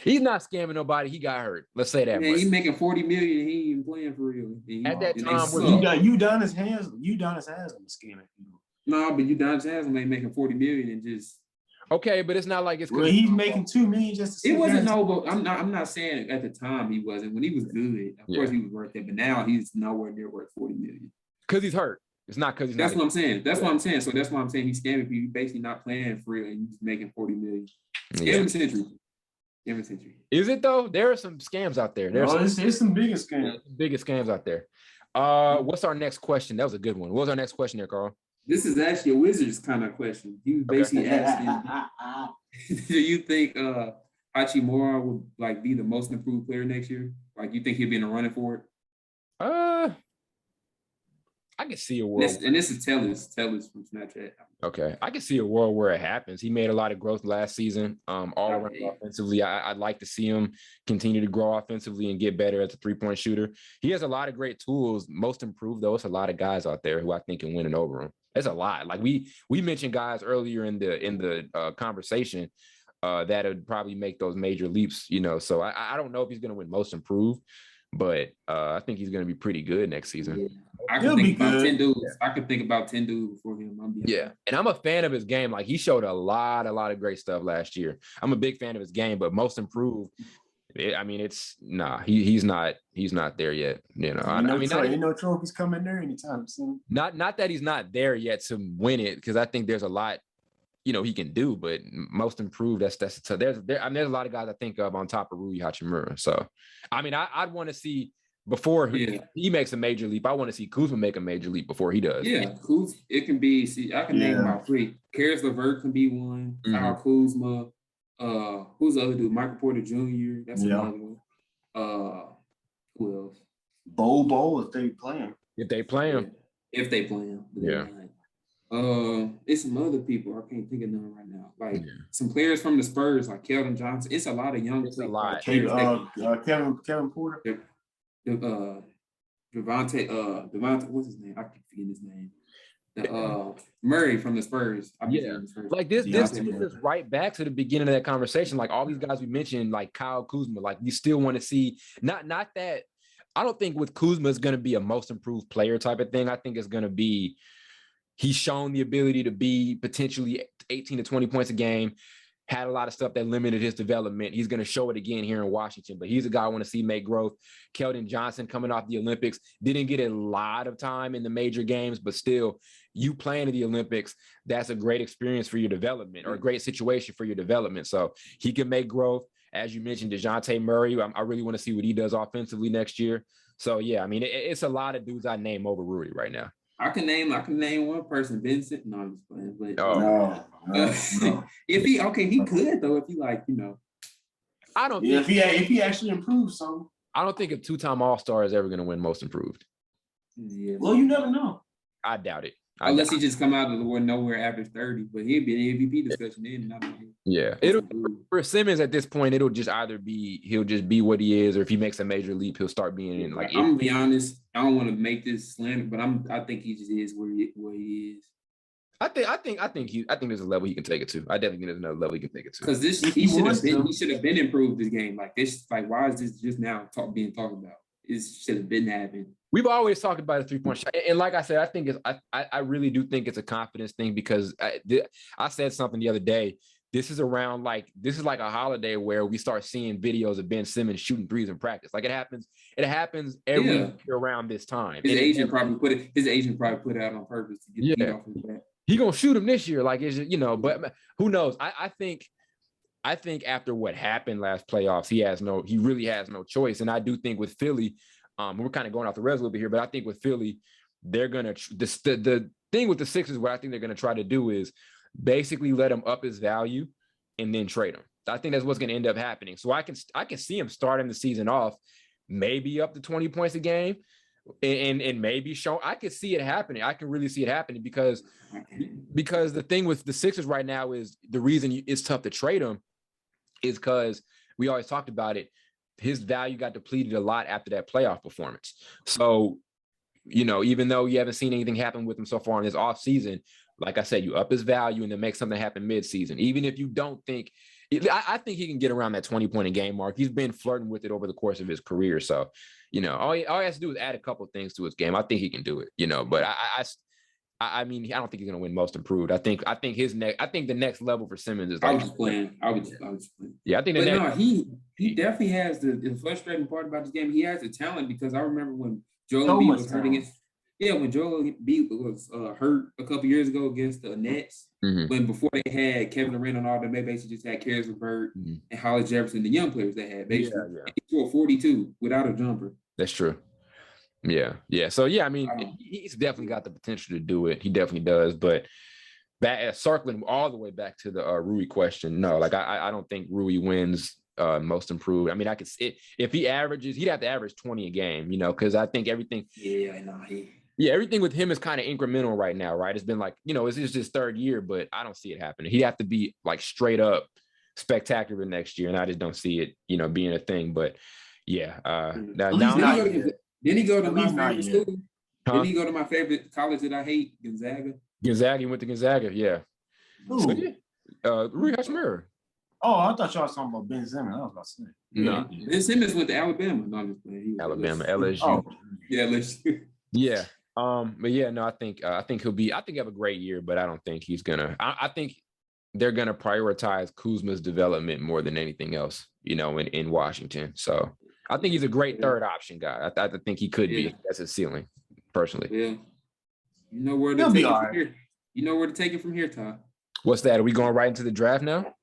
He's not scamming nobody. He got hurt. Let's say that. Man, he's making $40 million. He ain't even playing for real. At that time, Udonis Haslem scamming people. No, but Udonis Haslem ain't making $40 million and just. Okay, but it's not like it's. Well, he's making $2 million just. It wasn't but I'm not saying at the time he wasn't. When he was good, of course he was worth it. But now he's nowhere near worth $40 million. Because he's hurt. It's not because he's. That's what I'm saying. That's what I'm saying. So that's why I'm saying he's scamming people. He's basically not playing for real, and he's making $40 million. Every century. Is it though? There are some scams out there. There's some biggest scams. Biggest scams out there. What's our next question? That was a good one. What was our next question there, Carl? This is actually a Wizards kind of question. He was basically asking, do you think Hachimura would like be the most improved player next year? Like, you think he'll be in the running for it? I can see a world. This is Tellus from Snapchat. Okay, I can see a world where it happens. He made a lot of growth last season, all around offensively. I'd like to see him continue to grow offensively and get better as a three-point shooter. He has a lot of great tools. Most improved, though, it's a lot of guys out there who I think can win it over him. It's a lot. Like we mentioned guys earlier in the conversation that would probably make those major leaps. So I don't know if he's going to win most improved, but I think he's going to be pretty good next season. Yeah. I can think about 10 dudes. I could think about 10 dudes before him. And I'm a fan of his game. Like, he showed a lot of great stuff last year. I'm a big fan of his game, but most improved. He's not there yet. Ain't no trophies coming there anytime soon. Not that he's not there yet to win it, because I think there's a lot, he can do. But most improved, so there's a lot of guys I think of on top of Rui Hachimura. So, I'd want to see. Before he makes a major leap, I want to see Kuzma make a major leap before he does. Yeah, Kuzma. It can be. See, I can name about 3. Karis LeVert can be one. Kyle Kuzma. Who's the other dude? Michael Porter Jr. That's another one. Who else? Bo, if they play him. If they play him. Yeah. It's some other people. I can't think of none right now. Like some players from the Spurs, like Keldon Johnson. It's a lot of young. It's a lot. Kevin Porter. Devontae, what's his name? I keep forgetting his name. Murray from the Spurs. Like this takes us right back to the beginning of that conversation. Like all these guys we mentioned, like Kyle Kuzma, like we still want to see not that. I don't think with Kuzma is going to be a most improved player type of thing. I think it's going to be he's shown the ability to be potentially 18 to 20 points a game. Had a lot of stuff that limited his development. He's going to show it again here in Washington, but he's a guy I want to see make growth. Keldon Johnson coming off the Olympics, didn't get a lot of time in the major games, but still, you playing in the Olympics, that's a great experience for your development or a great situation for your development. So he can make growth. As you mentioned, DeJounte Murray, I really want to see what he does offensively next year. So, it's a lot of dudes I name over Rudy right now. I can name one person, Vincent. No, I'm just playing. But, no. If he could though. If he I don't. Yeah, if he actually improves some. I don't think a 2-time All-Star is ever going to win Most Improved. Yeah. Well, you never know. I doubt it. Unless he just come out of the war nowhere average 30, but he'd be an MVP discussion then. It'll for Simmons at this point. It'll just either be he'll just be what he is, or if he makes a major leap, he'll start being in. Like, I'm gonna be honest. I don't want to make this slam, but I think he just is where he is. I think there's a level he can take it to. I definitely think there's another level he can take it to. Because he should have been improved this game. Like this, why is this just now being talked about? It should have been happening. We've always talked about a 3-point shot, and like I said, I think I really do think it's a confidence thing, because I said something the other day. this is like a holiday where we start seeing videos of Ben Simmons shooting threes in practice. Like it happens every year around this time. His agent probably put it out on purpose to get the heat off his back. He gonna shoot him this year, like it's just, but who knows? I think after what happened last playoffs, he really has no choice. And I do think with Philly, we're kind of going off the res a little bit here, but I think with Philly, they're gonna the thing with the Sixers, what I think they're gonna try to do is basically let him up his value and then trade him. I think that's what's going to end up happening. So I can see him starting the season off maybe up to 20 points a game and maybe show. I can see it happening. I can really see it happening because the thing with the Sixers right now is the reason it's tough to trade him is because we always talked about it. His value got depleted a lot after that playoff performance. So, even though you haven't seen anything happen with him so far in his off season, like I said, you up his value and then make something happen mid-season. Even if you don't think – I think he can get around that 20-point-a-game mark. He's been flirting with it over the course of his career. So, all he has to do is add a couple of things to his game. I think he can do it, But I mean, I don't think he's going to win most improved. I think the next level for Simmons is like – I was just playing. Yeah, I think he definitely has the frustrating part about this game. He has the talent because I remember when Joel Embiid was hurt against – when Joel Embiid was hurt a couple years ago against the Nets, when before they had Kevin Durant and all them, they basically just had Caris LeVert and Hollis Jefferson, the young players they had. Basically, he scored 42 without a jumper. That's true. Yeah. So I mean, he's definitely got the potential to do it. He definitely does. But circling all the way back to the Rui question, no, like I don't think Rui wins most improved. I mean, I could see if he averages, he'd have to average 20 a game, because I think everything. Yeah, I know. Everything with him is kind of incremental right now, right? It's been like, it's just his third year, but I don't see it happening. He'd have to be like straight up spectacular next year, and I just don't see it, being a thing. But yeah, Then he go to my favorite school. Then he go to my favorite college that I hate, Gonzaga. He went to Gonzaga, yeah. Rui Hachimura. Oh, I thought y'all was talking about Ben Simmons. I was about to say. No. Ben Simmons went to Alabama. No, I'm just playing. Alabama, LSU. Oh. Yeah, LSU. Yeah. But yeah, no, I think he'll have a great year, but I don't think he's gonna. I think they're gonna prioritize Kuzma's development more than anything else, in Washington. So I think he's a great third option guy. I think he could be. That's his ceiling, personally. Yeah. You know where to take it from here. You know where to take it from here, Ty. What's that? Are we going right into the draft now?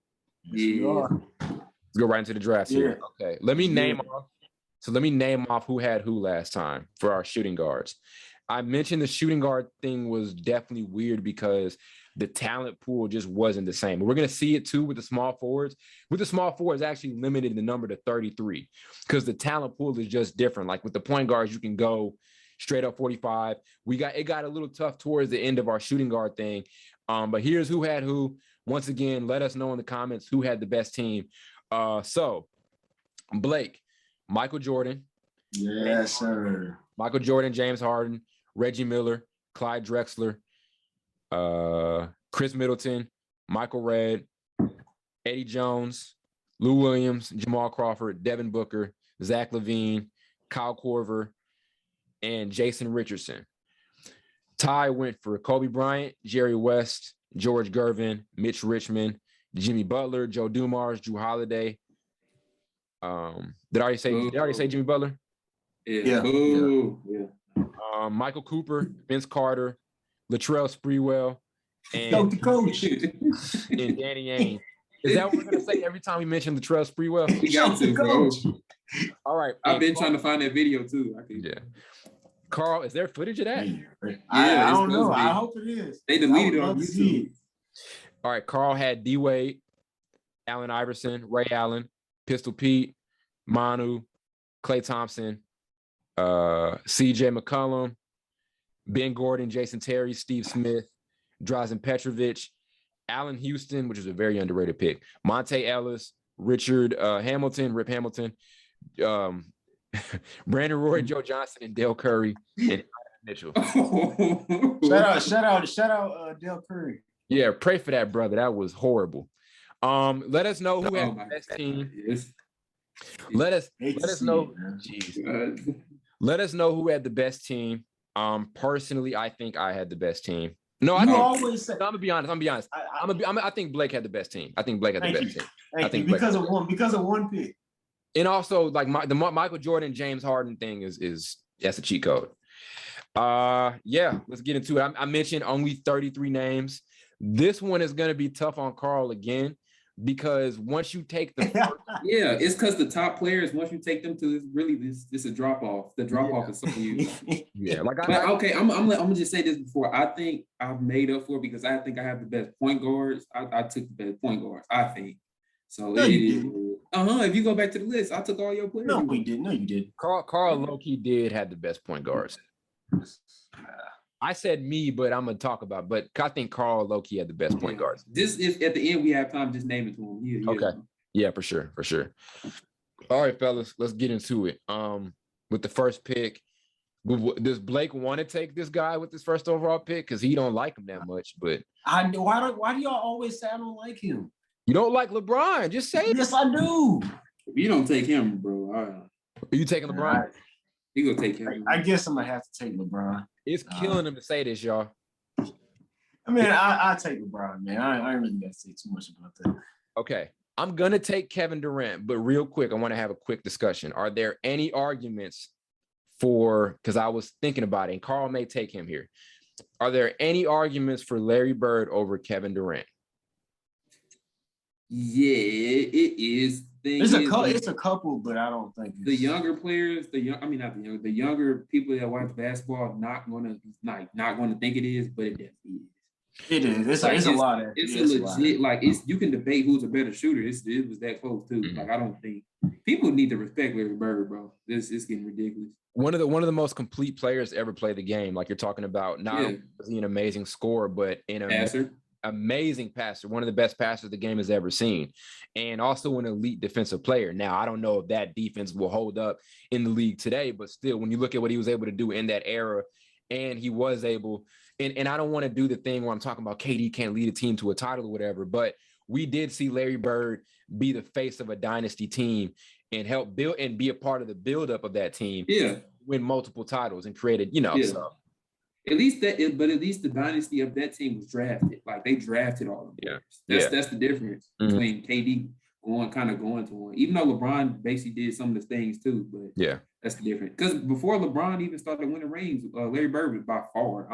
Yeah. Let's go right into the draft here. Okay. Let me name off who had who last time for our shooting guards. I mentioned the shooting guard thing was definitely weird because the talent pool just wasn't the same. We're going to see it too with the small forwards. With the small forwards, actually limited the number to 33 because the talent pool is just different. Like with the point guards, you can go straight up 45. It got a little tough towards the end of our shooting guard thing. But here's who had who. Once again, let us know in the comments who had the best team. So Blake, Michael Jordan. Yes, sir. Michael Jordan, James Harden, Reggie Miller, Clyde Drexler, Chris Middleton, Michael Redd, Eddie Jones, Lou Williams, Jamal Crawford, Devin Booker, Zach LaVine, Kyle Korver, and Jason Richardson. Ty went for Kobe Bryant, Jerry West, George Gervin, Mitch Richmond, Jimmy Butler, Joe Dumars, Drew Holiday. Did I already say Jimmy Butler? Yeah. Michael Cooper, Vince Carter, Latrell Sprewell, and the coach. And Danny Ainge. Is that what we're gonna say every time we mention Latrell Sprewell? You got to, bro. All right. I've been trying to find that video too. Carl, is there footage of that? I don't know. I hope it is. They deleted it on YouTube. All right. Carl had D Wade, Allen Iverson, Ray Allen, Pistol Pete, Manu, Klay Thompson, CJ McCollum, Ben Gordon, Jason Terry, Steve Smith, Drazen Petrovic, Allen Houston, which is a very underrated pick, Monte Ellis, Richard Hamilton, Rip Hamilton, Brandon Roy, Joe Johnson, and Dale Curry, and Mitchell. Shout out Dale Curry. Yeah, pray for that, brother. That was horrible. Let us know who had the best team. Let us know. Let us know who had the best team. Personally, I think I had the best team. No, You always say. I'm gonna be honest. I think Blake had the best team. I think Blake had the best team. Thank you. Because of one pick. And also, like the Michael Jordan, James Harden thing is that's a cheat code. Yeah, let's get into it. I mentioned only 33 names. This one is gonna be tough on Carl again because once you take the first, yeah, it's because the top players, once you take them to, it's really this a drop off. The drop off is so huge. Yeah, like okay, I'm gonna just say this before. I think I've made up for it because I think I have the best point guards. I took the best point guards. I think so. No, you didn't. If you go back to the list, I took all your players. No, we didn't. No, you didn't. Carl low-key did have the best point guards. I said me, but I'm gonna talk about. But I think Carl low-key had the best point guards. This is at the end. We have time. Just name it to him. Yeah. Okay. Yeah, for sure. All right, fellas, let's get into it. With the first pick, does Blake want to take this guy with his first overall pick? Because he don't like him that much. But why do y'all always say I don't like him? You don't like LeBron? Just say it. Yes, I do. If you don't take him, bro, are you taking LeBron? You gonna take him? I guess I'm gonna have to take LeBron. It's killing him to say this, y'all. I mean, I take LeBron, man. I ain't really got to say too much about that. Okay. I'm going to take Kevin Durant, but real quick, I want to have a quick discussion. Are there any arguments because I was thinking about it, and Carl may take him here. Are there any arguments for Larry Bird over Kevin Durant? Yeah, it is. It's a couple, but I don't think the younger players, the younger people that watch basketball not gonna think it is, but it definitely is. It is. It's a lot. It's a legit. Like you can debate who's a better shooter. It was that close too. Like I don't think people need to respect Larry Bird, bro. It's getting ridiculous. One of the most complete players to ever play the game. Like you're talking about, not only is he an amazing scorer, but amazing passer, one of the best passers the game has ever seen, and also an elite defensive player. Now, I don't know if that defense will hold up in the league today, but still, when you look at what he was able to do in that era, and he was able, and I don't want to do the thing where I'm talking about KD can't lead a team to a title or whatever, but we did see Larry Bird be the face of a dynasty team and help build and be a part of the buildup of that team, win multiple titles and created, so. At least the dynasty of that team was drafted. Like they drafted all of them. That's the difference between KD going to one. Even though LeBron basically did some of the things too, but that's the difference. Because before LeBron even started winning rings, Larry Bird was by far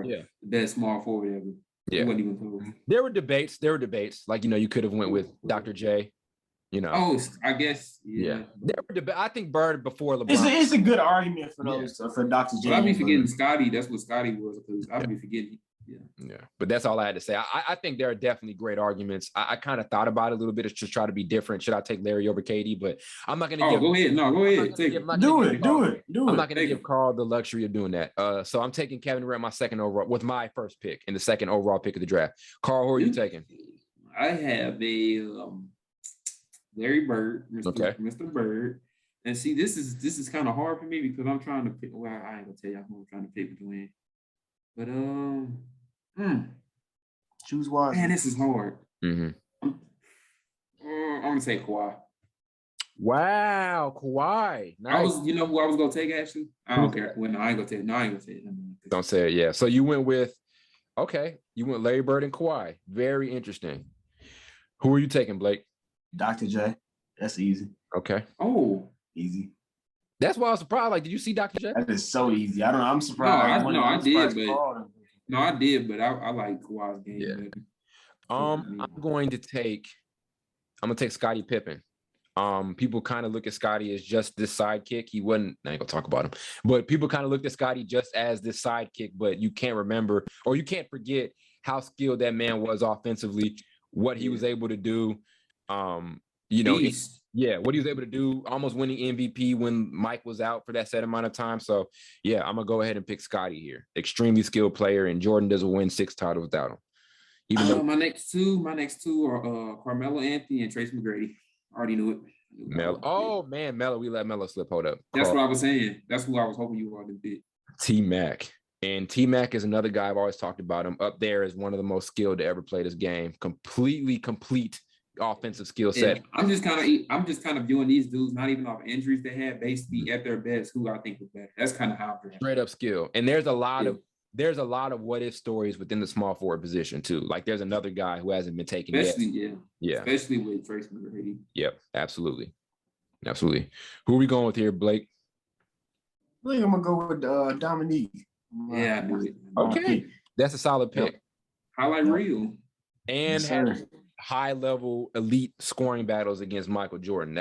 the best small forward ever. Yeah. He wasn't even close. There were debates. Like, you could have went with Dr. J. Oh, I guess. Yeah. I think Bird before LeBron. It's a good argument for those for Dr. J. But I'd be forgetting Scotty. That's what Scotty was. I'd be forgetting. Yeah. But that's all I had to say. I think there are definitely great arguments. I kind of thought about it a little bit to try to be different. Should I take Larry over KD? But I'm not going to go ahead. No, go ahead. Take it. Do it. I'm not going to give Carl the luxury of doing that. So I'm taking Kevin Durant my second overall with my first pick and the second overall pick of the draft. Carl, who are you taking? I have a Larry Bird, Mr. Bird. And see, this is kind of hard for me because I'm trying to pick. Well, I ain't gonna tell you I'm trying to pick between. But choose wisely. Man, this is hard. Mm-hmm. I'm gonna say Kawhi. Wow, Kawhi. Nice. Who I was gonna take actually? I don't care. Well, no, I ain't gonna take it. No, I ain't gonna say it. Don't say it. Yeah. So you went Larry Bird and Kawhi. Very interesting. Who are you taking, Blake? Dr. J. That's easy. Okay. Oh, easy. That's why I was surprised. Like, did you see Dr. J? That is so easy. I'm surprised. I did, but I like Kawhi's game. Yeah. I'm gonna take Scottie Pippen. People kind of look at Scottie as just this sidekick. I ain't gonna talk about him, but people kind of looked at Scottie just as this sidekick, but you can't remember or you can't forget how skilled that man was offensively, what he was able to do. What he was able to do, almost winning MVP when Mike was out for that set amount of time. So, yeah, I'm going to go ahead and pick Scottie here. Extremely skilled player, and Jordan doesn't win 6 titles without him. Even though my next two are Carmelo Anthony and Trace McGrady. I already knew it. Melo. Oh, man, Melo. We let Melo slip. Hold up. That's what I was saying. That's who I was hoping you all did. T-Mac. And T-Mac is another guy I've always talked about him. Up there is one of the most skilled to ever play this game. Completely complete offensive skill set. Yeah, I'm just kind of viewing these dudes not even off injuries they had, basically at their best, who I think was better. That's kind of how I'm straight up skill. And there's a lot of there's a lot of what if stories within the small forward position too. Like there's another guy who hasn't been taken Especially, yet. yeah. Especially with freshman already. Yep, absolutely. Who are we going with here, Blake? I think I'm gonna go with Dominique. Yeah, I knew it. Okay, that's a solid pick. Yep. Highlight reel. And had high level elite scoring battles against Michael Jordan.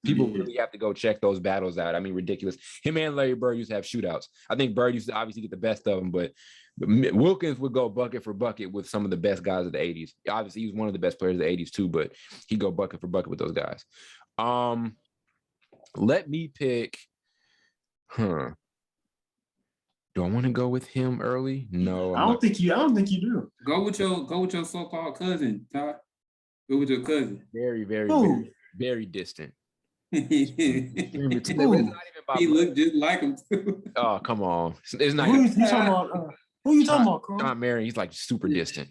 People really have to go check those battles out. I mean, ridiculous. Him and Larry Bird used to have shootouts. I think Bird used to obviously get the best of them, but Wilkins would go bucket for bucket with some of the best guys of the 80s. Obviously, he was one of the best players of the 80s too, but he'd go bucket for bucket with those guys. Let me pick. Do I want to go with him early? No, I don't think you do. Go with your so-called cousin, Todd. Go with your cousin. Very, very, very distant. He looked just like him too. Oh, come on. It's not. Who you talking about? Who you talking about, Carl? John Marion. He's like super distant.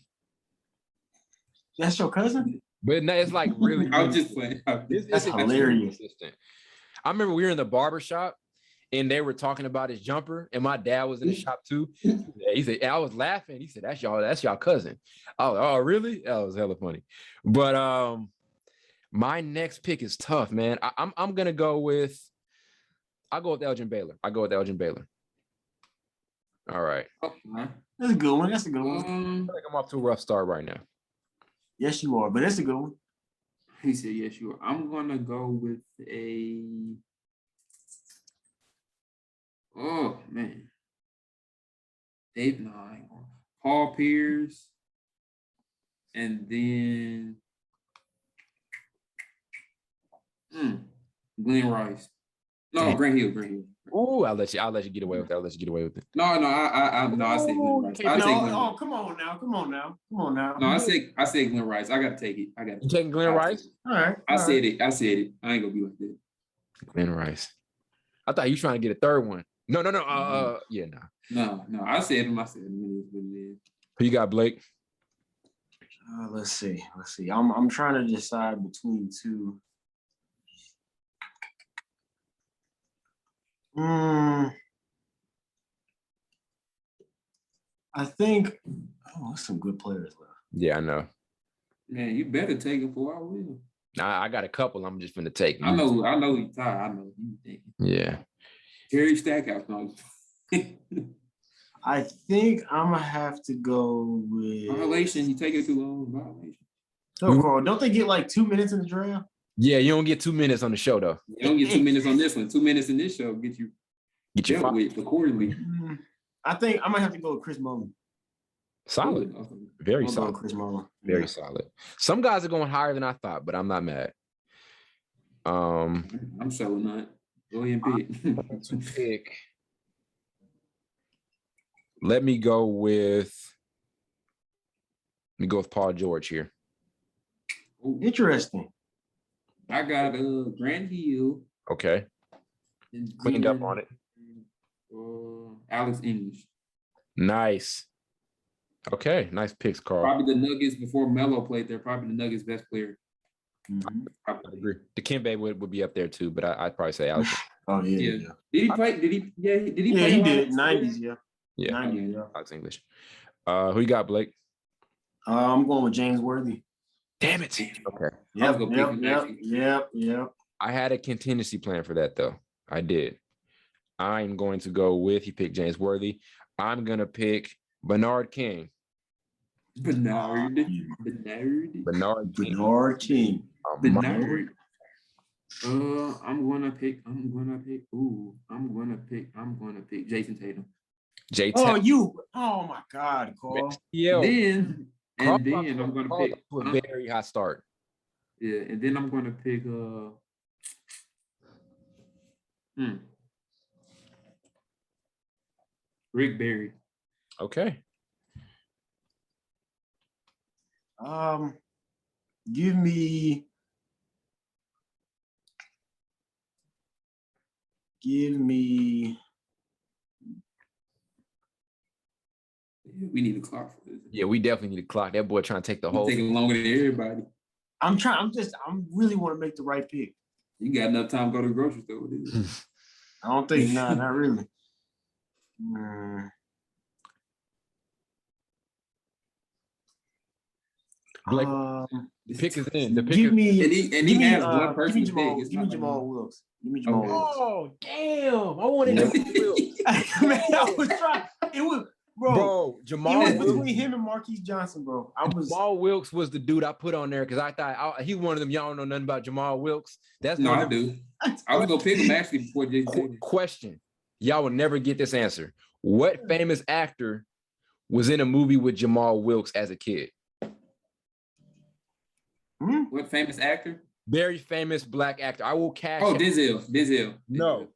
That's your cousin? But no, it's like really. I'm just playing. That's hilarious. I remember we were in the barber shop and they were talking about his jumper, and my dad was in the shop too. He said, I was laughing. He said, that's y'all cousin. Oh, really? That was hella funny. But my next pick is tough, man. I'm gonna go with Elgin Baylor. All right. That's a good one. I feel like I'm off to a rough start right now. Yes, you are, but that's a good one. He said, yes, you are. I'm gonna go with oh man. Paul Pierce. And then Glenn Rice. No, Grant Hill. Oh, I'll let you get away with that. No, I said Glenn Rice. Come on now. No, I said Glenn Rice. I gotta take it. You taking Glenn Rice? All right. I said it. I ain't gonna be like that. Glenn Rice. I thought you were trying to get a third one. No. Yeah, no. No. I said him. It is what it is. Who you got, Blake? Let's see. I'm trying to decide between two. I think. There's some good players left. Yeah, I know. Man, you better take it for I will. Nah, I got a couple. I'm just gonna take. I know you tired. I know you think. Yeah. Terry Stackhouse. No. I think I'm gonna have to go with violation. You take it too long. Violation. No, Carl. Don't they get like 2 minutes in the draft? Yeah, you don't get 2 minutes on the show though. You don't get 2 minutes on this one. 2 minutes in this show get you dealt with accordingly. I think I might have to go with Chris Mullin. Solid. Very solid. Chris Mullin. Very solid. Some guys are going higher than I thought, but I'm not mad. I'm so not. Go ahead and pick. Let me go with Paul George here. Interesting. I got Grant Hill. Okay. Cleaned up on it. Alex English. Nice. Okay, nice picks, Carl. Probably the Nuggets before Melo played there. Probably the Nuggets' best player. I agree. Dikembe would be up there too, but I'd probably say Alex. Oh yeah. Did he play? Did he? Yeah, did he? Yeah, play he did. 90s. Yeah. Yeah. 90s. Yeah. Alex English. Who you got, Blake? I'm going with James Worthy. Damn it. Okay. Yep. I had a contingency plan for that though. I did. I'm going to go with. He picked James Worthy. I'm gonna pick Bernard King. Bernard King. I'm gonna pick Jason Tatum. Oh my God, Carl. Then I'm gonna pick a very hot start. Yeah, and then I'm gonna pick Rick Barry. Okay. Give me we need a clock for this. Yeah, we definitely need a clock. That boy trying to take the whole taking longer than everybody. I really want to make the right pick. You got enough time to go to the grocery store with this. I don't think, not really. Blake, the pick is in. The pick Give is me, he has one person give me to pick. Jamal, give me Jamal Wilkes. Give me Jamal Wilkes. Oh, damn. I wanted Yeah. Jamal Wilkes. Man, I was trying. It was, bro. Jamal It was Wilkes. between him and Marquise Johnson, bro. Jamal Wilkes was the dude I put on there because I thought he one of them. Y'all don't know nothing about Jamal Wilkes. That's No, one I of do. I was gonna pick him actually before Jay said it. Question. Y'all will never get this answer. What famous actor was in a movie with Jamal Wilkes as a kid? What famous actor? Very famous black actor. I will cash. Oh, Denzel. No.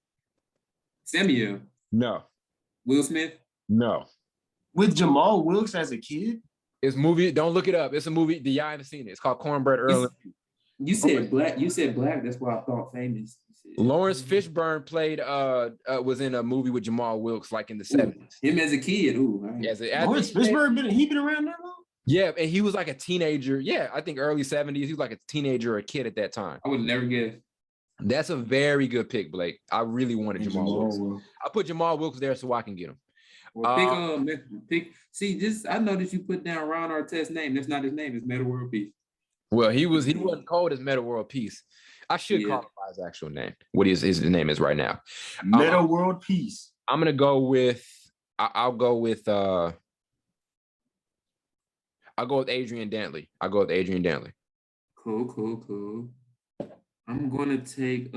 Samuel. No. Will Smith. No. With Jamal Wilkes as a kid? It's a movie. Don't look it up. It's a movie. Y'all haven't seen it. It's called Cornbread Earl. You said black. You said black. That's why I thought famous. Lawrence Fishburne played was in a movie with Jamal Wilkes like in the 70s. Him as a kid. Lawrence Fishburne been around that long? Yeah, and he was like a teenager. Yeah, I think early 70s. He was like a teenager or a kid at that time. I would never guess. That's a very good pick, Blake. I really wanted Jamal Wilkes. I put Jamal Wilkes there so I can get him. Well, pick. See, I know that you put down Ron Artest's name. That's not his name. It's Metta World Peace. Well, he wasn't called as Metta World Peace. I should call him by his actual name. What his name is right now. Metta World Peace. I'm gonna go with. I'll go with Adrian Dantley. Cool. I'm gonna take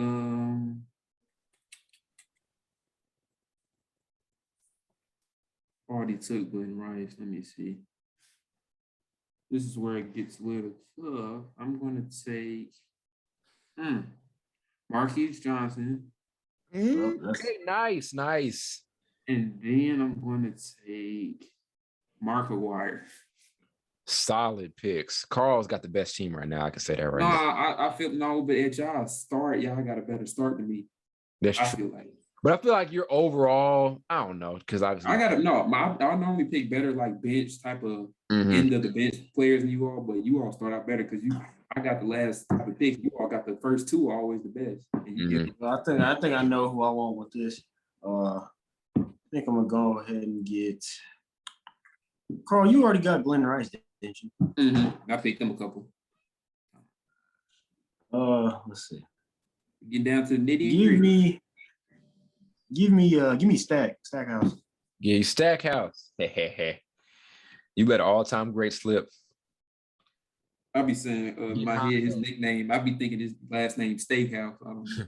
already took Glenn Rice. Let me see. This is where it gets a little tough. I'm gonna take Marquise Johnson. Okay, nice. And then I'm gonna take Mark Aguirre. Solid picks. Carl's got the best team right now. I can say that right now. I feel but at y'all got a better start than me. That's true. I feel like. But I feel like you're overall, I don't know, because I normally pick better like bench type of end of the bench players than you all, but you all start out better because I got the last type of picks. You all got the first two are always the best. Well, I think I know who I want with this. I think I'm gonna go ahead and get Carl. You already got Glenn Rice, didn't you? I picked them a couple. Let's see. Get down to the nitty. Give me Stackhouse. Yeah, you Stackhouse. You let an all-time great slip. I'll be saying my head, his nickname. I'll be thinking his last name Steakhouse. I don't know.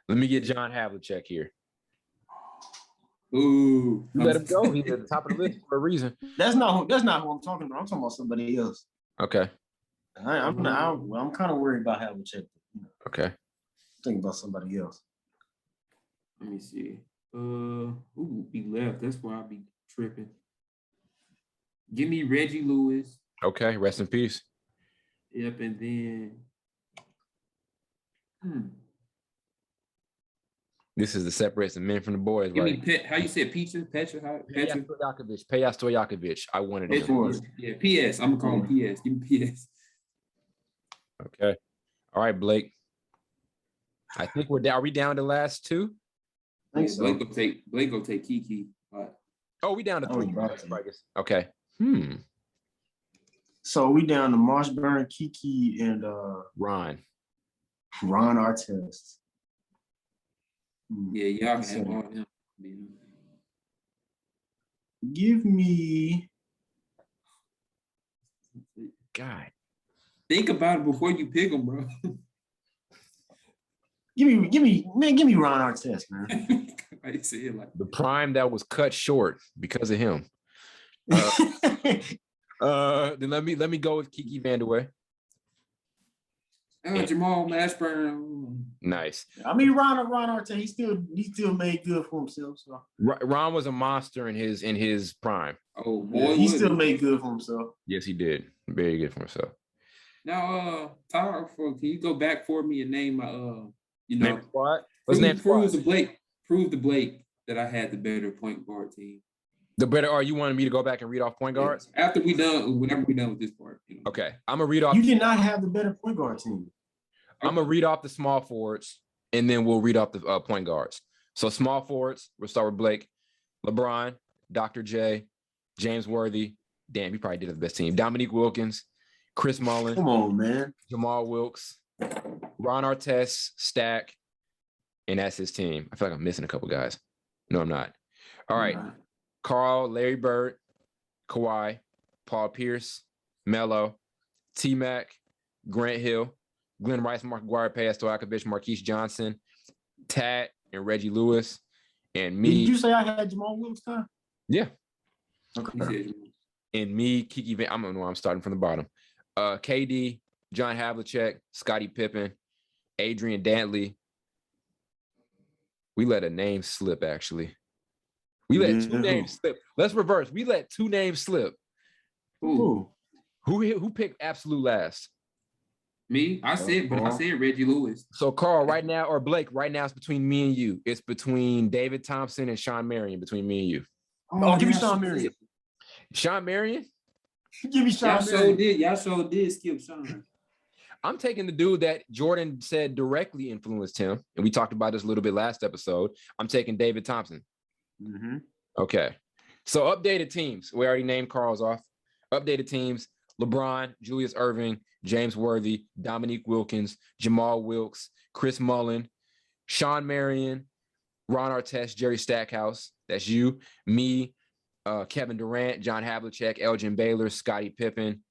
Let me get John Havlicek here. Ooh, let him go. He's at the top of the list for a reason. That's not who I'm talking about. I'm talking about somebody else. Okay. I'm kind of worried about Havlicek. Okay. Think about somebody else. Let me see. He left. That's why I'll be tripping. Give me Reggie Lewis. Okay, rest in peace. Yep, and then this is the separates the men from the boys, give right? me how you said Petra? Peja Stojakovic. I wanted him. Yeah, PS. I'm gonna call him PS. Give me PS. Okay. All right, Blake. I think we're down. Are we down to last two? I think so. Blake go take Kiki. Oh, we down to three. Okay. So we down to Marshburn, Kiki, and Ron Artest. Yeah, y'all can have all them. Give me. God. Think about it before you pick them, bro. Give me Ron Artest, man. I say it like the prime that was cut short because of him. Then let me go with Kiki Vandeweghe. Jamal Mashburn. Nice. I mean, Ron Artest, he still made good for himself. So Ron was a monster in his prime. Oh boy, he still made good for himself. Yes, he did. Very good for himself. Now, Tyler, can you go back for me and name name squad? What's name squad? Prove the Blake that I had the better point guard team. The better, or you wanted me to go back and read off point guards? Whenever we done with this part. Okay, I'm gonna read off. You did not have the better point guard team. I'm gonna read off the small forwards, and then we'll read off the point guards. So small forwards, we'll start with Blake, LeBron, Dr. J, James Worthy. Damn, he probably did have the best team. Dominique Wilkins, Chris Mullin. Come on, man. Jamal Wilkes, Ron Artest, Stack, and that's his team. I feel like I'm missing a couple guys. No, I'm not. All right. Carl, Larry Bird, Kawhi, Paul Pierce, Melo, T-Mac, Grant Hill, Glenn Rice, Mark Aguirre, Payton Stojakovic, Marquise Johnson, Tat, and Reggie Lewis, and me. Did you say I had Jamal Wilkes time? Yeah. Okay. And me, Kiki Van. I'm starting from the bottom. KD, John Havlicek, Scottie Pippen, Adrian Dantley. We let a name slip, actually. We let two names slip. Let's reverse. We let two names slip. Ooh. Who picked absolute last? Me? I said Reggie Lewis. So Carl, right now, or Blake, right now it's between me and you. It's between David Thompson and Sean Marion, between me and you. Oh, give me Sean Marion. Sean Marion? Give me Sean Marion. Y'all so did skip Sean. I'm taking the dude that Jordan said directly influenced him, and we talked about this a little bit last episode. I'm taking David Thompson. Mm-hmm. Okay. So updated teams. We already named Carl's off. Updated teams: LeBron, Julius Erving, James Worthy, Dominique Wilkins, Jamal Wilkes, Chris Mullin, Sean Marion, Ron Artest, Jerry Stackhouse. That's you. Me, Kevin Durant, John Havlicek, Elgin Baylor, Scottie Pippen,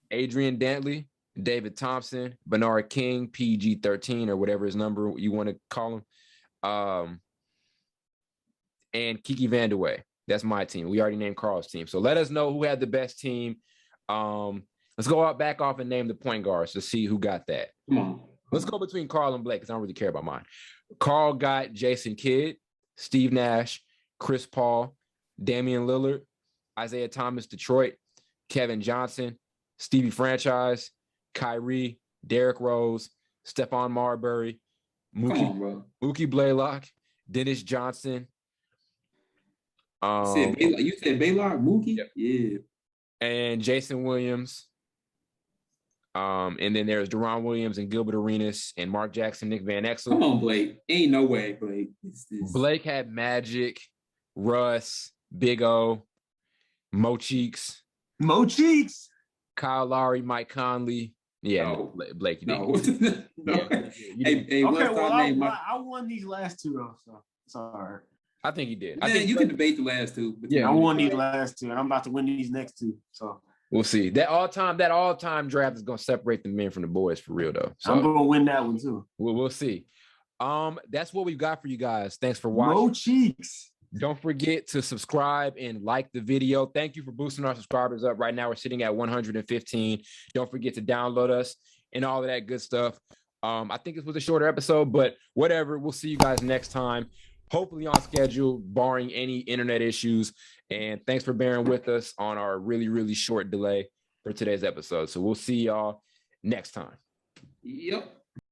Adrian Dantley, David Thompson, Bernard King, PG-13 or whatever his number you want to call him, and Kiki Vandeweghe. That's my team. We already named Carl's team. So let us know who had the best team. Let's go out back off and name the point guards to see who got that. Come on. Let's go between Carl and Blake because I don't really care about mine. Carl got Jason Kidd, Steve Nash, Chris Paul, Damian Lillard, Isaiah Thomas, Detroit, Kevin Johnson, Stevie Franchise, Kyrie, Derrick Rose, Stephon Marbury, Mookie Blaylock, Dennis Johnson. You said Blaylock, Mookie? Yep. Yeah. And Jason Williams. And then there's Deron Williams and Gilbert Arenas and Mark Jackson, Nick Van Exel. Come on, Blake. Ain't no way, Blake. Blake had Magic, Russ, Big O, Mo Cheeks, Kyle Lowry, Mike Conley. Yeah, no. Blake, you did. No. Hey, I won these last two though, so it's all right. I think he did. I think you can debate the last two. Yeah, I won these last two, and I'm about to win these next two. So we'll see. That all-time draft is gonna separate the men from the boys for real though. So I'm gonna win that one too. We'll see. That's what we've got for you guys. Thanks for watching. Mo Cheeks. Don't forget to subscribe and like the video. Thank you for boosting our subscribers up. Right now, we're sitting at 115. Don't forget to download us and all of that good stuff. I think this was a shorter episode, but whatever. We'll see you guys next time. Hopefully on schedule, barring any internet issues. And thanks for bearing with us on our really, really short delay for today's episode. So we'll see y'all next time. Yep.